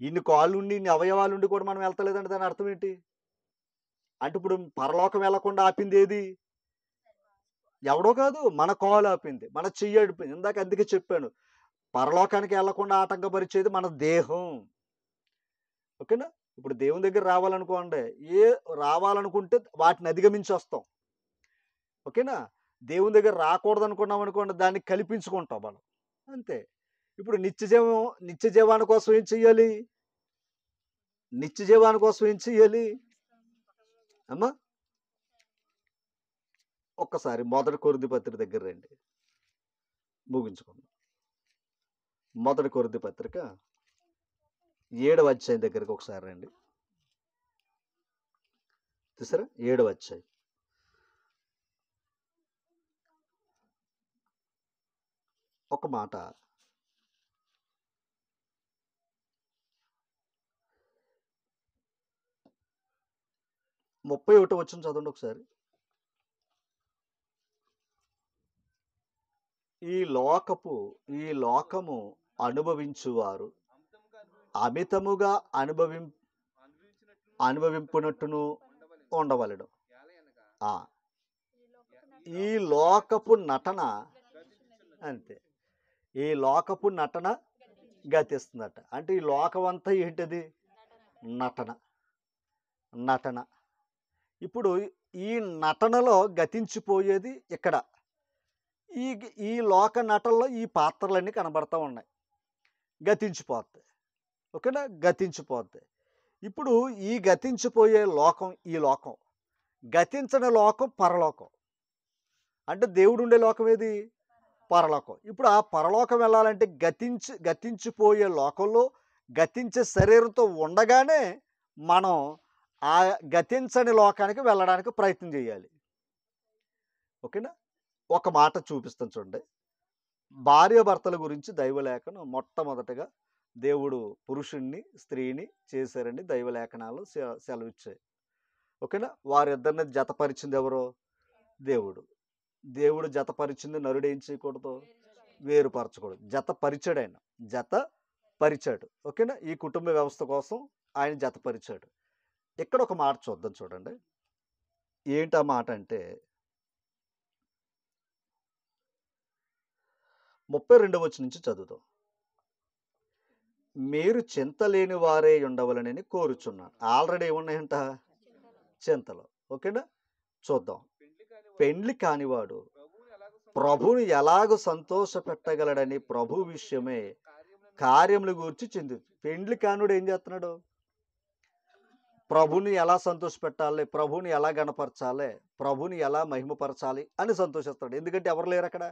ఇన్ని కాళ్ళుండి ఇన్ని అవయవాలుండి కూడా మనం వెళ్తలేదంటే దాని అర్థం ఏంటి? అంటే ఇప్పుడు పరలోకం వెళ్లకుండా ఆపింది ఏది? ఎవడో కాదు, మన కాలు ఆపింది, మన చెయ్యి ఆడిపోయింది. ఇందాక అందుకే చెప్పాను, పరలోకానికి వెళ్లకుండా ఆటంకపరిచేది మన దేహం. ఓకేనా? ఇప్పుడు దేవుని దగ్గర రావాలనుకోండి, రావాలనుకుంటే వాటిని అధిగమించి వస్తాం. ఓకేనా? దేవుని దగ్గర రాకూడదు అనుకున్నాం అనుకోండి, దాన్ని కల్పించుకుంటాం మనం, అంతే. ఇప్పుడు నిత్య జీవాని కోసం ఏం చెయ్యాలి? నిత్య జీవాని కోసం ఏం చెయ్యాలి అమ్మా? ఒక్కసారి 1 కొరింథీ పత్రిక దగ్గర రండి, ముగించుకుందాం. 1 కొరింథీ పత్రిక 7వ అధ్యాయం దగ్గరికి ఒకసారి రండి. చూసారా? 7వ అధ్యాయం. ఒక మాట, ముప్పై 31వ వచనం చదవండి ఒకసారి. ఈ లోకము అనుభవించువారు అమితముగా అనుభవింపునట్టును ఉండవలెను. ఈ లోకపు నటన, అంతే, ఈ లోకపు నటన గతిస్తుందట. అంటే ఈ లోకం అంతా ఏంటిది? నటన. నటన. ఇప్పుడు ఈ నటనలో గతించిపోయేది ఇక్కడ. ఈ లోక నటనలో ఈ పాత్రలన్నీ కనబడతా ఉన్నాయి. గతించిపోతాయి. ఓకేనా? గతించిపోద్ది. ఇప్పుడు ఈ గతించిపోయే లోకం ఈ లోకం. గతించని లోకం పరలోకం. అంటే దేవుడుండే లోకం ఏది? పరలోకం. ఇప్పుడు ఆ పరలోకం వెళ్ళాలంటే గతించిపోయే లోకంలో గతించే శరీరంతో ఉండగానే మనం ఆ గతించని లోకానికి వెళ్ళడానికి ప్రయత్నం చేయాలి. ఓకేనా? ఒక మాట చూపిస్తాను చూడండి. భార్యాభర్తల గురించి దైవలేఖనం మొట్టమొదటగా దేవుడు పురుషుణ్ణి, స్త్రీని చేశారండి. దైవలేఖనాలు సెలవిచ్చాయి. ఓకేనా? వారిద్దరిని జతపరిచింది ఎవరో? దేవుడు. దేవుడు జతపరిచింది నరుడు ఏం చేయకూడదు? వేరుపరచకూడదు. జతపరిచాడు ఆయన. జతపరిచాడు. ఓకేనా? ఈ కుటుంబ వ్యవస్థ కోసం ఆయన జతపరిచాడు. ఇక్కడ ఒక మాట చూద్దాం చూడండి. ఏంటి ఆ మాట అంటే 32వ వచనం నుంచి చదువుదాం. మీరు చింతలేని వారే ఉండవలనని కోరుచున్నాను. ఆల్రెడీ ఏమున్నాయంట? చింతలు. ఓకేనా? చూద్దాం. పెండ్లి కానివాడు ప్రభువుని ఎలాగో సంతోష పెట్టగలడని ప్రభు విషయమే కార్యముల గురించి చిందు. పెండ్లి కానుడు ఏం చేస్తున్నాడు? ప్రభుని ఎలా సంతోష పెట్టాలి, ప్రభుని ఎలా గణపరచాలి, ప్రభుని ఎలా మహిమపరచాలి అని సంతోషిస్తాడు. ఎందుకంటే ఎవరు లేరు అక్కడ?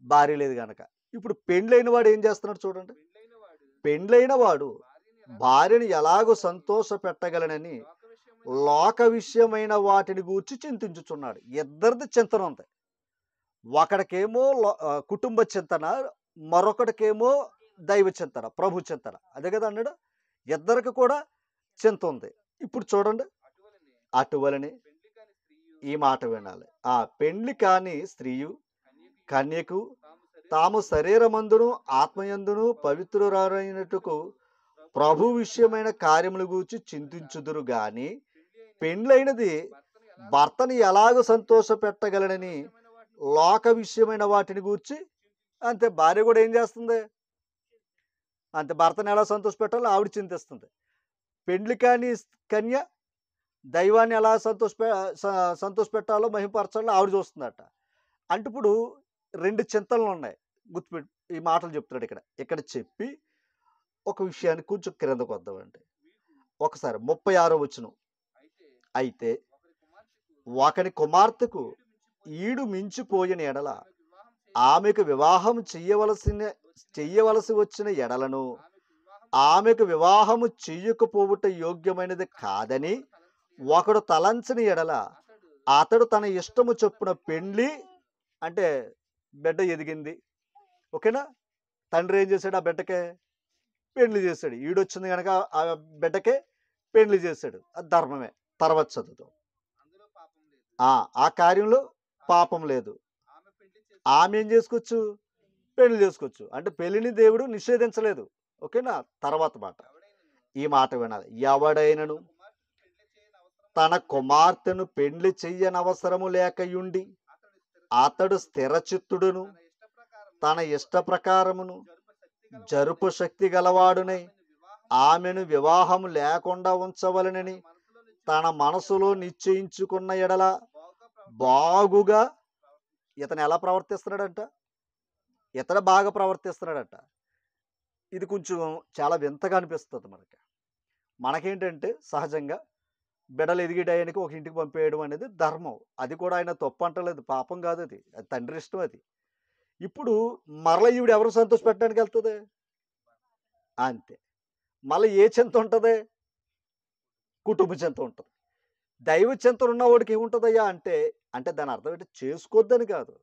భార్య లేదు గనక. ఇప్పుడు పెండ్లైన వాడు ఏం చేస్తున్నాడు చూడండి. పెండ్లైన వాడు భార్యని ఎలాగో సంతోష పెట్టగలనని లోక విషయమైన వాటిని గూర్చి చింతించుచున్నాడు. ఇద్దరిది చింతన ఉంది. ఒకడికేమో కుటుంబ చింతన, మరొకటికేమో దైవ చింతన, ప్రభు చింతన. అదే కదా అన్నాడు. ఇద్దరికి కూడా చింత ఉంది. ఇప్పుడు చూడండి. అటువలని ఈ మాట వినాలి. ఆ పెండ్లి కాని స్త్రీయు కన్యకు తాము శరీరమందును ఆత్మయందును పవిత్రురారైనట్టుకు ప్రభు విషయమైన కార్యముల గూర్చి చింతించుదురు గాని పెండ్లైనది భర్తని ఎలాగో సంతోష పెట్టగలనని లోక విషయమైన వాటిని గూర్చి అంతే. భార్య కూడా ఏం చేస్తుంది? అంతే. భర్తని ఎలా సంతోష పెట్టాలో ఆవిడ చింతిస్తుంది. పెండ్లి కాని కన్య దైవాన్ని ఎలా సంతోష పెట్టాలో మహిమపరచాలో ఆవిడ చూస్తుందట. అంటే ఇప్పుడు 2 చింతలు ఉన్నాయి. గుర్తుపెట్టు. ఈ మాటలు చెప్తున్నాడు ఇక్కడ చెప్పి ఒక విషయాన్ని కొంచెం క్రిందకు వద్దామండి. ఒకసారి 36వ వచనం. అయితే ఒకని కుమార్తెకు ఈడు మించిపోయిన ఎడల ఆమెకు వివాహం చెయ్యవలసి వచ్చిన ఎడలను ఆమెకు వివాహము చెయ్యకపోవుట యోగ్యమైనది కాదని ఒకడు తలంచని ఎడల అతడు తన ఇష్టము చొప్పున పెండ్లి అంటే బిడ్డ ఎదిగింది. ఓకేనా? తండ్రి ఏం చేశాడు? ఆ బిడ్డకే పెండ్లి చేశాడు. ఈడొచ్చింది కనుక ఆ బిడ్డకే పెండ్లి చేశాడు. అది ధర్మమే. తర్వాత చదువుతాం. ఆ కార్యంలో పాపం లేదు. ఆమె ఏం చేసుకోవచ్చు? పెళ్లి చేసుకోవచ్చు. అంటే పెళ్లిని దేవుడు నిషేధించలేదు. ఓకేనా? తర్వాత మాట. ఈ మాట వినాలి. ఎవడైనను తన కుమార్తెను పెండ్లి చెయ్యనవసరము లేకయుండి అతడు స్థిరచిత్తుడును తన ఇష్ట ప్రకారమును జరుపు శక్తి గలవాడునై ఆమెను వివాహము లేకుండా ఉంచవలనని తన మనసులో నిశ్చయించుకున్న ఎడల బాగుగా ఇతను ఎలా ప్రవర్తిస్తున్నాడంట? ఇతడు బాగా ప్రవర్తిస్తున్నాడట. ఇది కొంచెం చాలా వింతగా అనిపిస్తుంది మనకేంటంటే సహజంగా బిడ్డలు ఎదిగే టయానికి ఒక ఇంటికి పంపేయడం అనేది ధర్మం. అది కూడా ఆయన తప్పు అంటలేదు, పాపం కాదు. అది తండ్రి ఇష్టం. అది ఇప్పుడు మరల ఈవిడ ఎవరు సంతోష పెట్టడానికి వెళ్తుంది? అంతే. మళ్ళీ ఏ చింత ఉంటుంది? కుటుంబ చింత ఉంటుంది. దైవ చింతలు ఉన్నవాడికి ఏముంటుందయ్యా అంటే దాని అర్థం ఏంటి? చేసుకోవద్దని కాదు.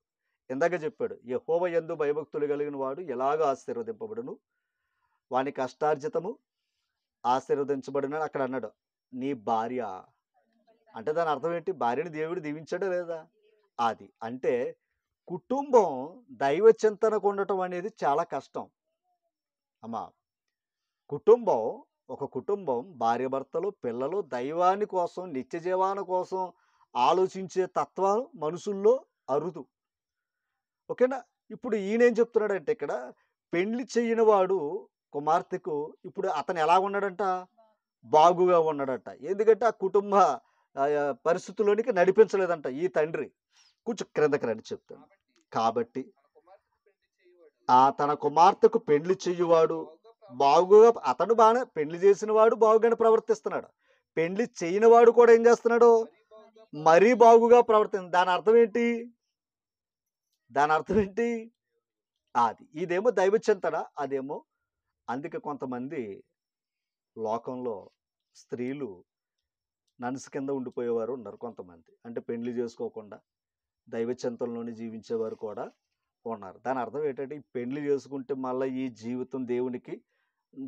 ఇందాక చెప్పాడు, యెహోవా యందు భయభక్తులు కలిగిన వాడు ఎలాగో ఆశీర్వదింపబడును, వాని కష్టార్జితము ఆశీర్వదించబడిన అక్కడ అన్నాడు. నీ భార్య అంటే దాని అర్థం ఏంటి? భార్యని దేవుడు దీవించాడా లేదా? అది అంటే కుటుంబం దైవ చింతనకు ఉండటం అనేది చాలా కష్టం అమ్మా. ఒక కుటుంబం భార్యాభర్తలు, పిల్లలు దైవాని కోసం, నిత్య జీవాని కోసం ఆలోచించే తత్వం మనుషుల్లో అరుదు. ఓకేనా? ఇప్పుడు ఈయనేం చెప్తున్నాడంటే ఇక్కడ పెండ్లి చేయని వాడు కుమార్తెకు ఇప్పుడు అతను ఎలా ఉన్నాడంట? బాగుగా ఉన్నాడట. ఎందుకంటే ఆ కుటుంబ పరిస్థితుల్లోనికి నడిపించలేదంట ఈ తండ్రి. కొంచెం క్రిందకి రండి చెప్తాను. కాబట్టి తన కుమార్తెకు పెండ్లి చెయ్యువాడు బాగుగా అతడు బానే పెండ్లి చేసిన వాడు బాగుగానే ప్రవర్తిస్తున్నాడు. పెండ్లి చేయని వాడు కూడా ఏం చేస్తున్నాడు? మరీ బాగుగా దాని అర్థం ఏంటి? దాని అర్థం ఏంటి? ఇదేమో దైవ చింతన, అదేమో అందుకే కొంతమంది లోకంలో స్త్రీలు నలుసు కింద ఉండిపోయేవారు ఉన్నారు కొంతమంది. అంటే పెండ్లి చేసుకోకుండా దైవ చింతనలోనే జీవించేవారు కూడా ఉన్నారు. దాని అర్థం ఏంటంటే ఈ పెండ్లి చేసుకుంటే మళ్ళీ ఈ జీవితం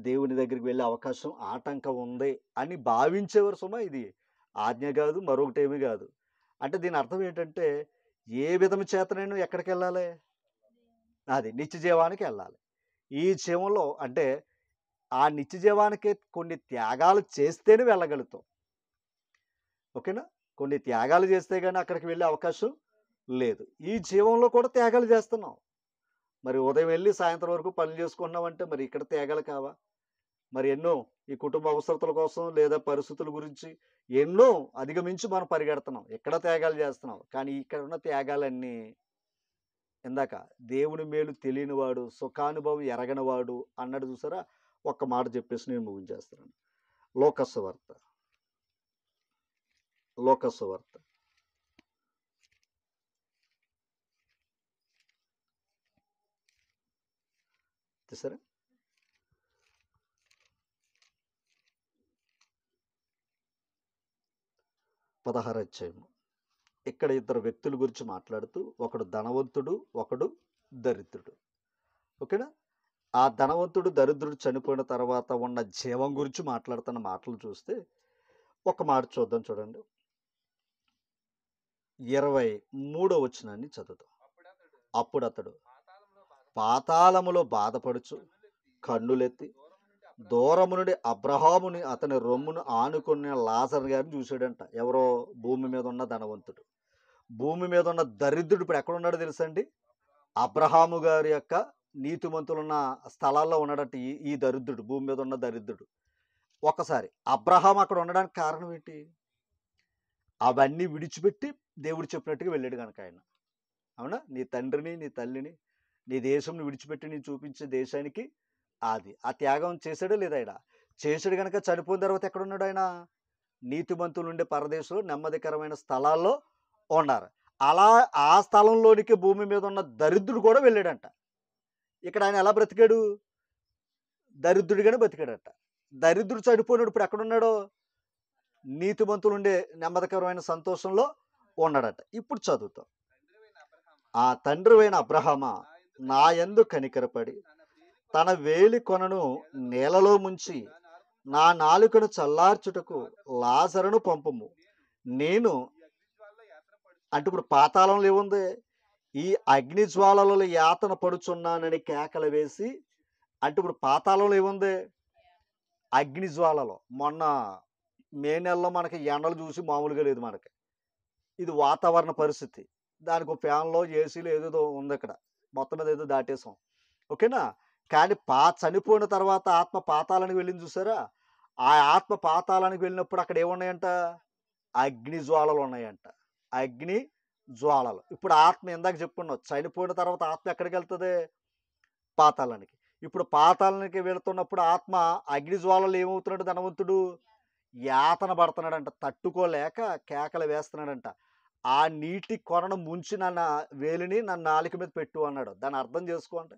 దేవుని దగ్గరికి వెళ్ళే అవకాశం ఆటంకం ఉంది అని భావించేవారు సుమా. ఇది ఆజ్ఞ కాదు, మరొకటేమీ కాదు. అంటే దీని అర్థం ఏంటంటే ఏ విధము చేతనైనా ఎక్కడికి వెళ్ళాలి? నిత్య జీవానికి వెళ్ళాలి. ఈ జీవంలో అంటే ఆ నిత్య జీవానికి కొన్ని త్యాగాలు చేస్తేనే వెళ్ళగలుగుతాం. ఓకేనా? కొన్ని త్యాగాలు చేస్తే గానీ అక్కడికి వెళ్ళే అవకాశం లేదు. ఈ జీవంలో కూడా త్యాగాలు చేస్తున్నాం. మరి ఉదయం వెళ్ళి సాయంత్రం వరకు పనులు చేసుకుంటున్నామంటే మరి ఇక్కడ త్యాగాలు కావా? మరి ఎన్నో ఈ కుటుంబ అవసరతల కోసం లేదా పరిస్థితుల గురించి ఎన్నో అధిగమించి మనం పరిగెడుతున్నాం. ఇక్కడ త్యాగాలు చేస్తున్నాం. కానీ ఇక్కడ ఉన్న త్యాగాలన్నీ ఇందాక దేవుని మేలు తెలియనివాడు, సుఖానుభవం ఎరగనివాడు అన్నాడు చూసారా? ఒక్క మాట చెప్పేసి నేను ముగించేస్తున్నాను. లోకసువార్త సరే, 16వ అధ్యాయము. ఇక్కడ ఇద్దరు వ్యక్తుల గురించి మాట్లాడుతూ, ఒకడు ధనవంతుడు, ఒకడు దరిద్రుడు. ఓకేనా? ఆ ధనవంతుడు దరిద్రుడు చనిపోయిన తర్వాత ఉన్న జీవం గురించి మాట్లాడుతున్న మాటలు చూస్తే ఒక మాట చూద్దాం. చూడండి, 23వ వచనాన్ని చదువుతాం. అప్పుడు అతడు పాతాళములో బాధపడుచు కన్నులెత్తి దూరము నుండి అబ్రహాముని అతని రొమ్మును ఆనుకున్న లాజరు గారిని చూశాడంట. ఎవరో? భూమి మీద ఉన్న ధనవంతుడు. భూమి మీద ఉన్న దరిద్రుడు ఇప్పుడు ఎక్కడ ఉన్నాడో తెలుసండి? అబ్రహాము గారి యొక్క నీతిమంతులున్న స్థలాల్లో ఉన్నాడట ఈ దరిద్రుడు, భూమి మీద ఉన్న దరిద్రుడు. ఒకసారి అబ్రహాం అక్కడ ఉండడానికి కారణం ఏంటి? అవన్నీ విడిచిపెట్టి దేవుడు చెప్పినట్టుగా వెళ్ళాడు కనుక ఆయన. అవునా? నీ తండ్రిని, నీ తల్లిని, నీ దేశంని విడిచిపెట్టి నేను చూపించే దేశానికి ఆ త్యాగం చేశాడా లేదా? ఆయన చేశాడు కనుక చనిపోయిన తర్వాత ఎక్కడున్నాడు ఆయన? నీతిమంతులు ఉండే పరదేశంలో నెమ్మదికరమైన స్థలాల్లో ఉన్నారు. అలా ఆ స్థలంలోనికి భూమి మీద ఉన్న దరిద్రుడు కూడా వెళ్ళాడంట. ఇక్కడ ఆయన ఎలా బ్రతికాడు? దరిద్రుడిగానే బ్రతికాడట. దరిద్రుడు చనిపోయినాడు. ఇప్పుడు ఎక్కడున్నాడో? నీతిమంతులు ఉండే నెమ్మదికరమైన సంతోషంలో ఉన్నాడట. ఇప్పుడు చదువుతాం. ఆ తండ్రివైన అబ్రహామా, నా యందు కనికరపడి తన వేలి కొనను నేలలో ముంచి నా నాలుకను చల్లార్చుటకు లాజరును పంపుము. నేను అంటే ఇప్పుడు పాతాళంలో ఏముంది? ఈ అగ్ని జ్వాలలలో యాతన పడుచున్నానని కేకలు వేసి, అంటే ఇప్పుడు పాతాళంలో ఏముంది? అగ్ని జ్వాలలో. మొన్న మే నెలలో మనకి ఎండలు చూసి మామూలుగా లేదు మనకి. ఇది వాతావరణ పరిస్థితి. దానికి ఫ్యాన్లో ఏసీలో ఏదేదో ఉంది. ఇక్కడ మొత్తం మీద ఏదో దాటేసాం. ఓకేనా? కానీ చనిపోయిన తర్వాత ఆత్మ పాతాళానికి వెళ్ళింది చూసారా? ఆ ఆత్మ పాతాళానికి వెళ్ళినప్పుడు అక్కడ ఏమున్నాయంట? అగ్ని జ్వాలలు ఉన్నాయంట. అగ్ని జ్వాలలు. ఇప్పుడు ఆత్మ ఇందాక చెప్పుకున్నాం, చనిపోయిన తర్వాత ఆత్మ ఎక్కడికి వెళ్తుంది? పాతాళానికి. ఇప్పుడు పాతాళానికి వెళుతున్నప్పుడు ఆత్మ అగ్ని జ్వాలలు ఏమవుతున్నాడు? ధనవంతుడు యాతన పడుతున్నాడంట. తట్టుకోలేక కేకలు వేస్తున్నాడంట. ఆ నీటి కొనను ముంచి వేలిని నన్ను నాలుక మీద పెట్టు అన్నాడు. దాన్ని అర్థం చేసుకోండి.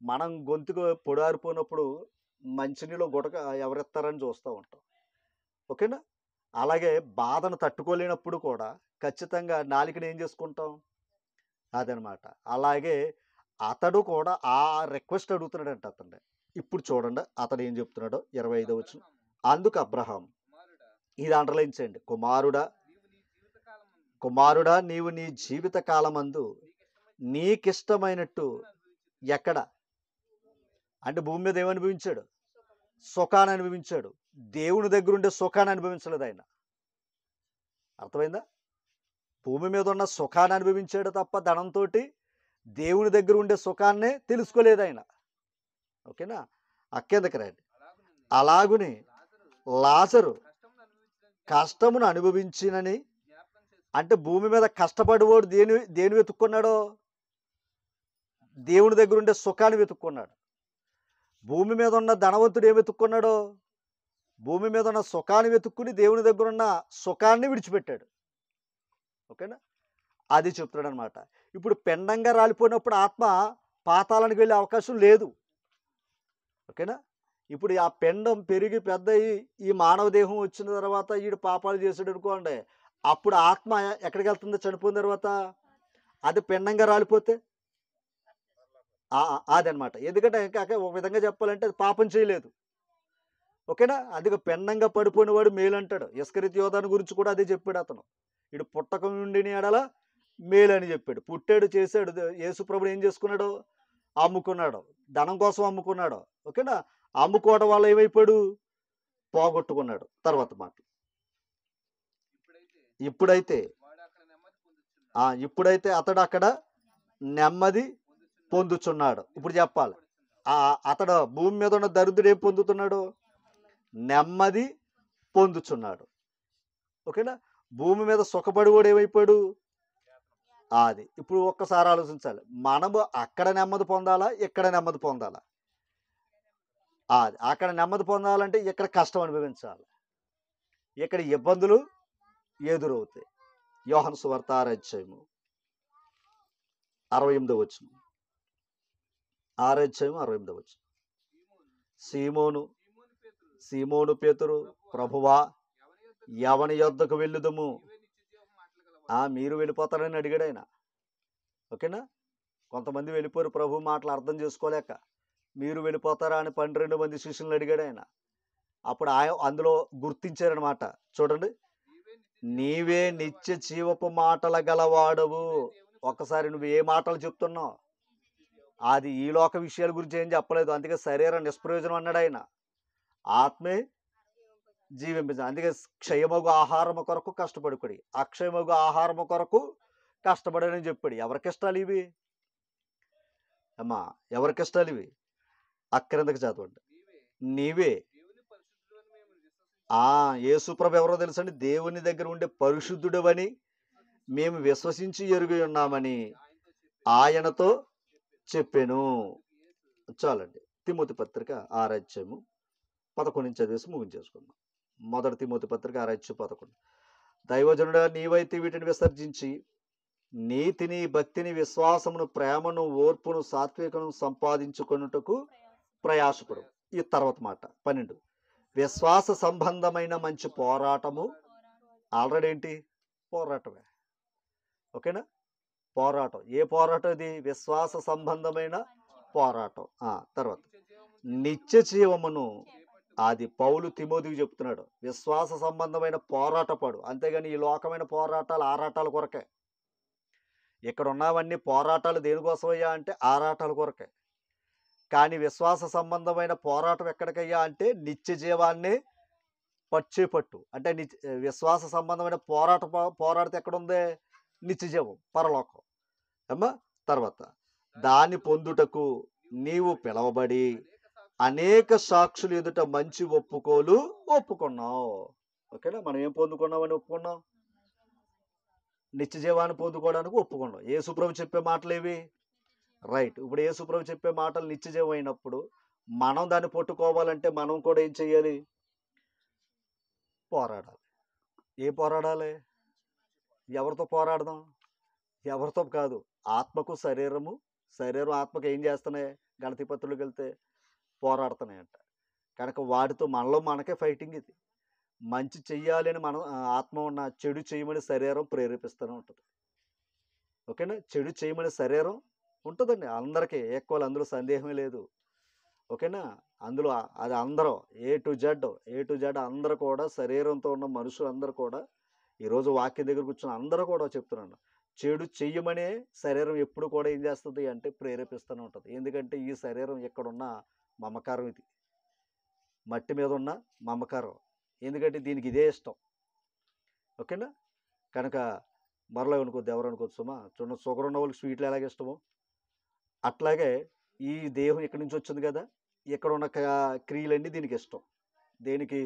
మనం గొంతుకు పొడారిపోయినప్పుడు మంచినీళ్ళు గుటక ఎవరెత్తారని చూస్తూ ఉంటాం. ఓకేనా? అలాగే బాధను తట్టుకోలేనప్పుడు కూడా ఖచ్చితంగా నాలుకని ఏం చేసుకుంటాం? అదనమాట. అలాగే అతడు కూడా ఆ రిక్వెస్ట్ అడుగుతున్నాడంట అతన్ని. ఇప్పుడు చూడండి అతడు ఏం చెప్తున్నాడో. 25వ వచనం. అందుకు అబ్రహాం, ఇది అండర్లైన్ చేయండి, కుమారుడా నీవు నీ జీవిత కాలమందు నీకిష్టమైనట్టు ఎక్కడ అంటే భూమి మీద ఏమనుభవించాడు? సుఖాన్ని అనుభవించాడు. దేవుని దగ్గర ఉండే సుఖాన్ని అనుభవించలేదు ఆయన. అర్థమైందా? భూమి మీద ఉన్న సుఖాన్ని అనుభవించాడు తప్ప ధనంతో దేవుని దగ్గర ఉండే సుఖాన్నే తెలుసుకోలేదు ఆయన. ఓకేనా? కిందకి రండి. అలాగునే లాజరు కష్టమును అనుభవించినని, అంటే భూమి మీద కష్టపడేవాడు దేని దేని వెతుక్కున్నాడో? దేవుని దగ్గర ఉండే సుఖాన్ని వెతుక్కున్నాడు. భూమి మీద ఉన్న ధనవంతుడు ఏం వెతుక్కున్నాడో? భూమి మీద ఉన్న సుఖాన్ని వెతుక్కుని దేవుని దగ్గర ఉన్న సుఖాన్ని విడిచిపెట్టాడు. ఓకేనా? అది చెప్తాడనమాట. ఇప్పుడు పెండంగా రాలిపోయినప్పుడు ఆత్మ పాతాళానికి వెళ్ళే అవకాశం లేదు. ఓకేనా? ఇప్పుడు ఆ పెండం పెరిగి పెద్దయి ఈ మానవ దేహం వచ్చిన తర్వాత ఈడు పాపాలు చేసాడు అనుకోండి, అప్పుడు ఆత్మ ఎక్కడికి వెళ్తుందో చనిపోయిన తర్వాత? అది పెండంగా రాలిపోతే అదనమాట. ఎందుకంటే కాక ఒక విధంగా చెప్పాలంటే అది పాపం చేయలేదు. ఓకేనా? అందుకే పెండంగా పడిపోయిన వాడు మేలంటాడు. ఇస్కరియోతు యోధాను గురించి కూడా అదే చెప్పాడు అతను. ఈడు పుట్టక నుండిన ఎడల మేలని చెప్పాడు. పుట్టాడు, చేశాడు. యేసుప్రభుడు ఏం చేసుకున్నాడు? అమ్ముకున్నాడు. ధనం కోసం అమ్ముకున్నాడు. ఓకేనా? అమ్ముకోవడం వల్ల ఏమైపోయాడు? పోగొట్టుకున్నాడు. తర్వాత మాట. ఇప్పుడైతే ఇప్పుడైతే అతడు అక్కడ నెమ్మది పొందుచున్నాడు. ఇప్పుడు చెప్పాలి. అతడు భూమి మీద ఉన్న దరిద్రుడు ఏం పొందుతున్నాడు? నెమ్మది పొందుచున్నాడు. ఓకేనా? భూమి మీద సుఖపడివాడు ఏమైపోయాడు? అది. ఇప్పుడు ఒక్కసారి ఆలోచించాలి. మనము అక్కడ నెమ్మది పొందాలా? ఇక్కడ నెమ్మది పొందాలా? అది. అక్కడ నెమ్మది పొందాలంటే ఇక్కడ కష్టం అనుభవించాలి. ఇక్కడ ఇబ్బందులు ఎదురవుతాయి. యోహాను సువార్త 6వ అధ్యాయము 68వ వచనం. 6వ అధ్యాయం 68వ వచనం. సీమోను పేతురు, ప్రభువా ఎవని యొద్దకు వెళ్ళుదము? మీరు వెళ్ళిపోతారని అడిగాడు ఆయన. ఓకేనా? కొంతమంది వెళ్ళిపోయారు ప్రభు మాటలు అర్థం చేసుకోలేక. మీరు వెళ్ళిపోతారా అని 12 మంది శిష్యులను అడిగాడు ఆయన. అప్పుడు అందులో గుర్తించారనమాట. చూడండి, నీవే నిత్య జీవపు మాటల గలవాడవు. ఒక్కసారి నువ్వు ఏ మాటలు చెప్తున్నావు? అది ఈ లోక విషయాల గురించి ఏం చెప్పలేదు. అందుకే శరీరం నిష్ప్రయోజనం అన్నాడు ఆయన. ఆత్మే జీవింపజ. అందుకే క్షయమగు ఆహారము కొరకు కష్టపడుకుడి, అక్షయమగు ఆహారము కొరకు కష్టపడని చెప్పాడు. ఎవరికిష్టాలు ఇవి అమ్మా? ఎవరికిష్టాలు ఇవి? అక్రిందకి చదవండి. నీవే యేసుప్రభు ఎవరో తెలుసండి? దేవుని దగ్గర ఉండే పరిశుద్ధుడవని మేము విశ్వసించి ఎరుగి ఉన్నామని ఆయనతో చెప్పాను. చాలండి. తిమోతి పత్రిక 6వ అధ్యాయము 11 నుంచి చదివేసి ముగించేసుకుందాం. మొదటి తిమోతి పత్రిక 6వ అధ్యాయం 11. దైవజనుడా, నీవైతే వీటిని విసర్జించి నీతిని, భక్తిని, విశ్వాసమును, ప్రేమను, ఓర్పును, సాత్వికను సంపాదించుకొనుటకు ప్రయాసపడు. ఈ తర్వాత మాట 12. విశ్వాస సంబంధమైన మంచి పోరాటము. ఆల్రెడీ ఏంటి? పోరాటమే. ఓకేనా? పోరాటం. ఏ పోరాటం ఇది? విశ్వాస సంబంధమైన పోరాటం. తర్వాత నిత్య జీవమును. అది పౌలు తిమోతికి చెప్తున్నాడు. విశ్వాస సంబంధమైన పోరాటపడు. అంతేగాని ఈ లోకమైన పోరాటాలు ఆరాటాల కొరకే. ఇక్కడ ఉన్నవన్నీ పోరాటాలు దేనికోసమయ్యా అంటే ఆరాటాల కొరకే. కానీ విశ్వాస సంబంధమైన పోరాటం ఎక్కడికయ్యా అంటే నిత్య జీవాన్ని పట్టు. అంటే విశ్వాస సంబంధమైన పోరాడితే ఎక్కడుంది? నిత్య జీవం, పరలోకం. అమ్మా, తర్వాత దాన్ని పొందుటకు నీవు పిలవబడి అనేక సాక్షులు ఎదుట మంచి ఒప్పుకున్నావు. ఓకేనా? మనం ఏం పొందుకున్నామని ఒప్పుకున్నాం? నిత్య జీవాన్ని పొందుకోవడానికి ఒప్పుకున్నాం. యేసుప్రభు చెప్పే మాటలు ఏవి? రైట్. ఇప్పుడు యేసుప్రభు చెప్పే మాటలు నిత్య జీవం అయినప్పుడు మనం దాన్ని పట్టుకోవాలంటే మనం కూడా ఏం చెయ్యాలి? పోరాడాలి. ఏం పోరాడాలి? ఎవరితో పోరాడదాం? ఎవరితో కాదు. ఆత్మకు శరీరం ఆత్మకు ఏం చేస్తున్నాయి? గలతీ పత్రికలోకి వెళ్తే పోరాడుతున్నాయంట. కనుక వాటితో మనకే ఫైటింగ్ ఇది. మంచి చెయ్యాలి అని మనం ఆత్మ ఉన్న, చెడు చేయమని శరీరం ప్రేరేపిస్తూనే ఉంటుంది. ఓకేనా? చెడు చేయమని శరీరం ఉంటుందండి అందరికీ ఈక్వల్, అందులో సందేహమే లేదు. ఓకేనా? అందులో అది అందరూ ఏ టు జెడ్ అందరూ కూడా, శరీరంతో ఉన్న మనుషులందరూ కూడా, ఈరోజు వాక్యం దగ్గర కూర్చున్న అందరూ కూడా చెప్తున్నాను, చెడు చెయ్యమనే శరీరం ఎప్పుడు కూడా ఏం చేస్తుంది అంటే ప్రేరేపిస్తూనే ఉంటుంది. ఎందుకంటే ఈ శరీరం ఎక్కడున్న మమకారం, ఇది మట్టి మీద ఉన్న మమకారం. ఎందుకంటే దీనికి ఇదే ఇష్టం. ఓకేనా? కనుక మరలా అనుకోద్దు, ఎవరు అనుకోవచ్చు సుమా. చూడండి, షుగర్ ఉన్న వాళ్ళకి స్వీట్లు ఎలాగ ఇష్టమో అట్లాగే ఈ దేహం ఇక్కడి నుంచి వచ్చింది కదా, ఇక్కడ ఉన్న క్రియలన్నీ దీనికి ఇష్టం. దేనికి?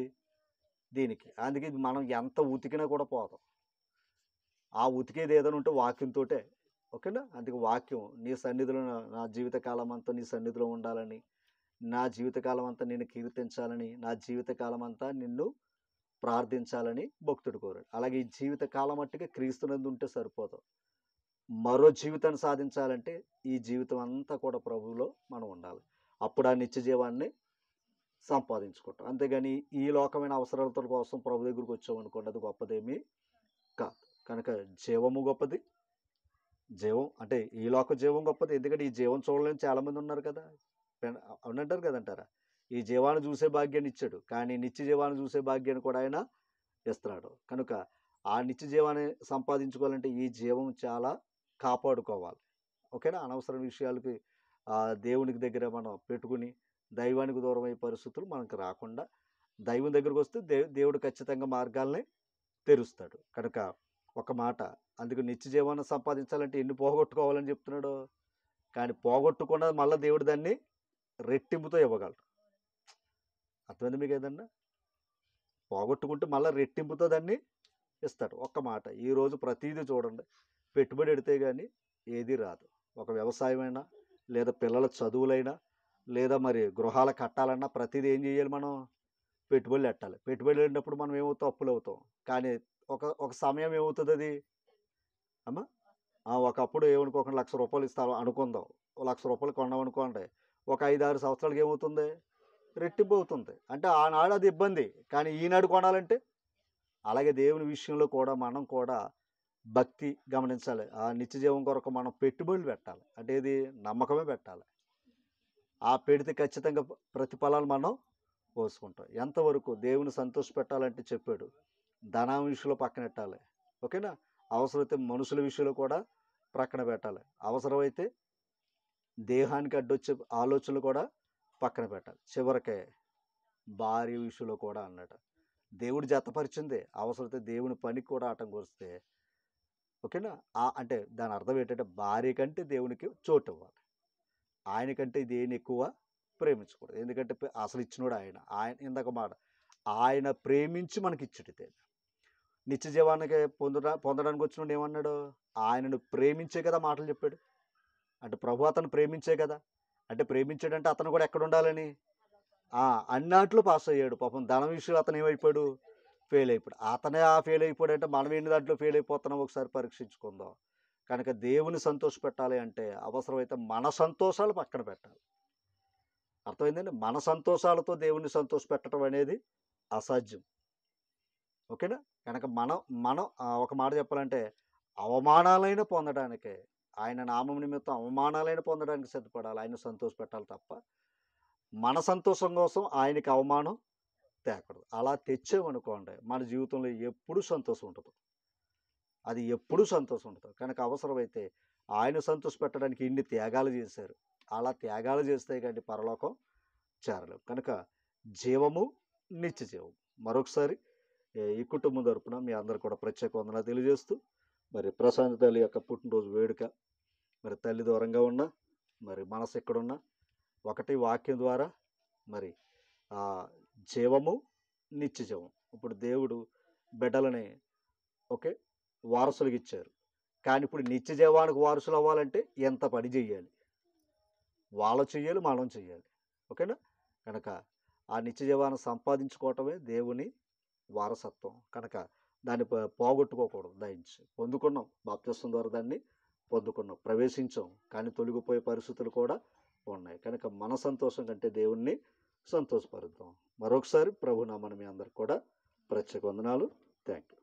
దీనికి. అందుకే ఇది మనం ఎంత ఉతికినా కూడా పోతాం. ఆ ఉతికేది ఏదైనా ఉంటే వాక్యంతోటే. ఓకేనా? అందుకే వాక్యం నీ సన్నిధిలో నా జీవితకాలం అంతా నీ సన్నిధిలో ఉండాలని, నా జీవితకాలం అంతా నిన్ను కీర్తించాలని, నా జీవితకాలం అంతా నిన్ను ప్రార్థించాలని భక్తుడు కోరాడు. అలాగే ఈ జీవితకాలం మట్టుకే క్రీస్తునందు ఉంటే సరిపోదు. మరో జీవితాన్ని సాధించాలంటే ఈ జీవితం అంతా కూడా ప్రభువులో మనం ఉండాలి. అప్పుడు ఆ నిత్య జీవాన్ని సంపాదించుకుంటాం. అంతేగాని ఈ లోకమైన అవసరాలతో కోసం ప్రభు దగ్గరికి వచ్చామనుకోండి, అది గొప్పదేమీ కాదు. కనుక జీవము గొప్పది. జీవం అంటే ఈ లోక జీవం గొప్పది. ఎందుకంటే ఈ జీవం చూడలేని చాలామంది ఉన్నారు కదా, అవునంటారు కదంటారా? ఈ జీవాన్ని చూసే భాగ్యాన్ని ఇచ్చాడు, కానీ నిత్య జీవాన్ని చూసే భాగ్యాన్ని కూడా ఆయన ఇస్తున్నాడు. కనుక ఆ నిత్య జీవాన్ని సంపాదించుకోవాలంటే ఈ జీవం చాలా కాపాడుకోవాలి. ఓకేనా? అనవసర విషయాలకి దేవునికి దగ్గర మనం పెట్టుకుని దైవానికి దూరమయ్యే పరిస్థితులు మనకు రాకుండా దైవం దగ్గరకు వస్తే దేవుడు ఖచ్చితంగా మార్గాల్ని తెరుస్తాడు. కనుక ఒక మాట, అందుకు నిత్య జీవాన్ని సంపాదించాలంటే ఎన్ని పోగొట్టుకోవాలని చెప్తున్నాడు. కానీ పోగొట్టుకున్నది మళ్ళీ దేవుడు దాన్ని రెట్టింపుతో ఇవ్వగలడు. అర్థమైంది మీకు ఏదన్నా? పోగొట్టుకుంటే మళ్ళీ రెట్టింపుతో దాన్ని ఇస్తాడు. ఒక్క మాట, ఈరోజు ప్రతిదీ చూడండి, పెట్టుబడి పెడితే కానీ ఏది రాదు. ఒక వ్యవసాయమైనా, లేదా పిల్లల చదువులైనా, లేదా మరి గృహాలు కట్టాలన్నా ప్రతిదీ ఏం చేయాలి? మనం పెట్టుబడులు పెట్టాలి. పెట్టుబడులు పెట్టినప్పుడు మనం ఏమవుతాం? అప్పులు అవుతాం. కానీ ఒక సమయం ఏమవుతుంది అది అమ్మా? ఒకప్పుడు ఏమనుకో, ఒక ₹1,00,000 ఇస్తాం అనుకుందాం. ₹1,00,000 కొన్నాం అనుకోండి, ఒక 5-6 సంవత్సరాలకి ఏమవుతుంది? రెట్టింపు అవుతుంది. అంటే ఆనాడు అది ఇబ్బంది, కానీ ఈనాడు కొనాలంటే. అలాగే దేవుని విషయంలో కూడా మనం కూడా భక్తి గమనించాలి. ఆ నిత్య జీవం కొరకు మనం పెట్టుబడులు పెట్టాలి. అంటే ఇది నమ్మకమే పెట్టాలి. ఆ పెడితే ఖచ్చితంగా ప్రతిఫలాలు మనం పోసుకుంటాం. ఎంతవరకు దేవుని సంతోష పెట్టాలంటే చెప్పాడు, ధనం విషయంలో పక్కన పెట్టాలి. ఓకేనా? అవసరమైతే మనుషుల విషయంలో కూడా ప్రక్కన పెట్టాలి. అవసరమైతే దేహానికి అడ్డొచ్చే ఆలోచనలు కూడా పక్కన పెట్టాలి. చివరికే భార్య విషయంలో కూడా అన్నట్టు దేవుడు జతపరిచిందే. అవసరమైతే దేవుని పనికి కూడా ఆటంకం వస్తే, ఓకేనా? అంటే దాని అర్థం ఏంటంటే భార్య కంటే దేవునికి చోటు ఇవ్వాలి. ఆయనకంటే దేని ఎక్కువ ప్రేమించకూడదు. ఎందుకంటే అసలు ఇచ్చినోడు ఆయన. ఇందాక మాట, ఆయన ప్రేమించి మనకి ఇచ్చుడితే నిత్య జీవానికి పొందడానికి వచ్చినోడు ఏమన్నాడు? ఆయనను ప్రేమించే కదా మాటలు చెప్పాడు. అంటే ప్రభు అతను ప్రేమించే కదా. అంటే ప్రేమించాడంటే అతను కూడా ఎక్కడ ఉండాలని అన్నాట్లో పాస్ అయ్యాడు. పాపం ధనం విషయంలో అతను ఏమైపోయాడు? ఫెయిల్ అయిపోయాడు. అతనే ఫెయిల్ అయిపోయాడు అంటే మనం ఎన్ని దాంట్లో ఫెయిల్ అయిపోతున్నాం ఒకసారి పరీక్షించుకుందాం. కనుక దేవుని సంతోష పెట్టాలి అంటే అవసరమైతే మన సంతోషాలు పక్కన పెట్టాలి. అర్థమైందండి? మన సంతోషాలతో దేవుని సంతోష పెట్టడం అనేది అసాధ్యం. ఓకేనా? కనుక మనం ఒక మాట చెప్పాలంటే అవమానాలైన పొందడానికే, ఆయన నామం నిమిత్తం అవమానాలైన పొందడానికి సిద్ధపడాలి. ఆయన సంతోష పెట్టాలి తప్ప మన సంతోషం కోసం ఆయనకి అవమానం తేకూడదు. అలా తెచ్చామనుకోండి మన జీవితంలో ఎప్పుడూ సంతోషం ఉంటుంది. అది ఎప్పుడూ సంతోషం ఉంటుంది. కనుక అవసరమైతే ఆయన సంతోష పెట్టడానికి ఇన్ని త్యాగాలు చేశారు. అలా త్యాగాలు చేస్తే కానీ పరలోకం చేరలేము. కనుక జీవము, నిత్య జీవం. మరొకసారి ఈ కుటుంబం తరపున మీ అందరు కూడా ప్రత్యేక వందనాలు తెలియజేస్తూ, మరి ప్రశాంత్ తల్లి యొక్క పుట్టినరోజు వేడుక, మరి తల్లి దూరంగా ఉన్నా, మరి మనసు ఎక్కడున్నా, ఒకటి వాక్యం ద్వారా మరి జీవము, నిత్య జీవం. ఇప్పుడు దేవుడు బిడ్డలని ఓకే వారసులకు ఇచ్చారు. కానీ ఇప్పుడు నిత్య జీవానికి వారసులు అవ్వాలంటే ఎంత పని చేయాలి? వాళ్ళు చెయ్యాలి, మనం చెయ్యాలి. ఓకేనా? కనుక ఆ నిత్య జీవాన్ని సంపాదించుకోవటమే దేవుని వారసత్వం. కనుక దాన్ని పోగొట్టుకోకూడదు. దయించి పొందుకున్నాం, బాప్తిస్మం ద్వారా దాన్ని పొందుకున్నాం, ప్రవేశించాం. కానీ తొలగిపోయే పరిస్థితులు కూడా ఉన్నాయి. కనుక మన సంతోషం కంటే దేవుణ్ణి సంతోషపరుద్దాం. మరొకసారి ప్రభు నామమున మీ అందరికి కూడా ప్రత్యేక వందనాలు. Thank you.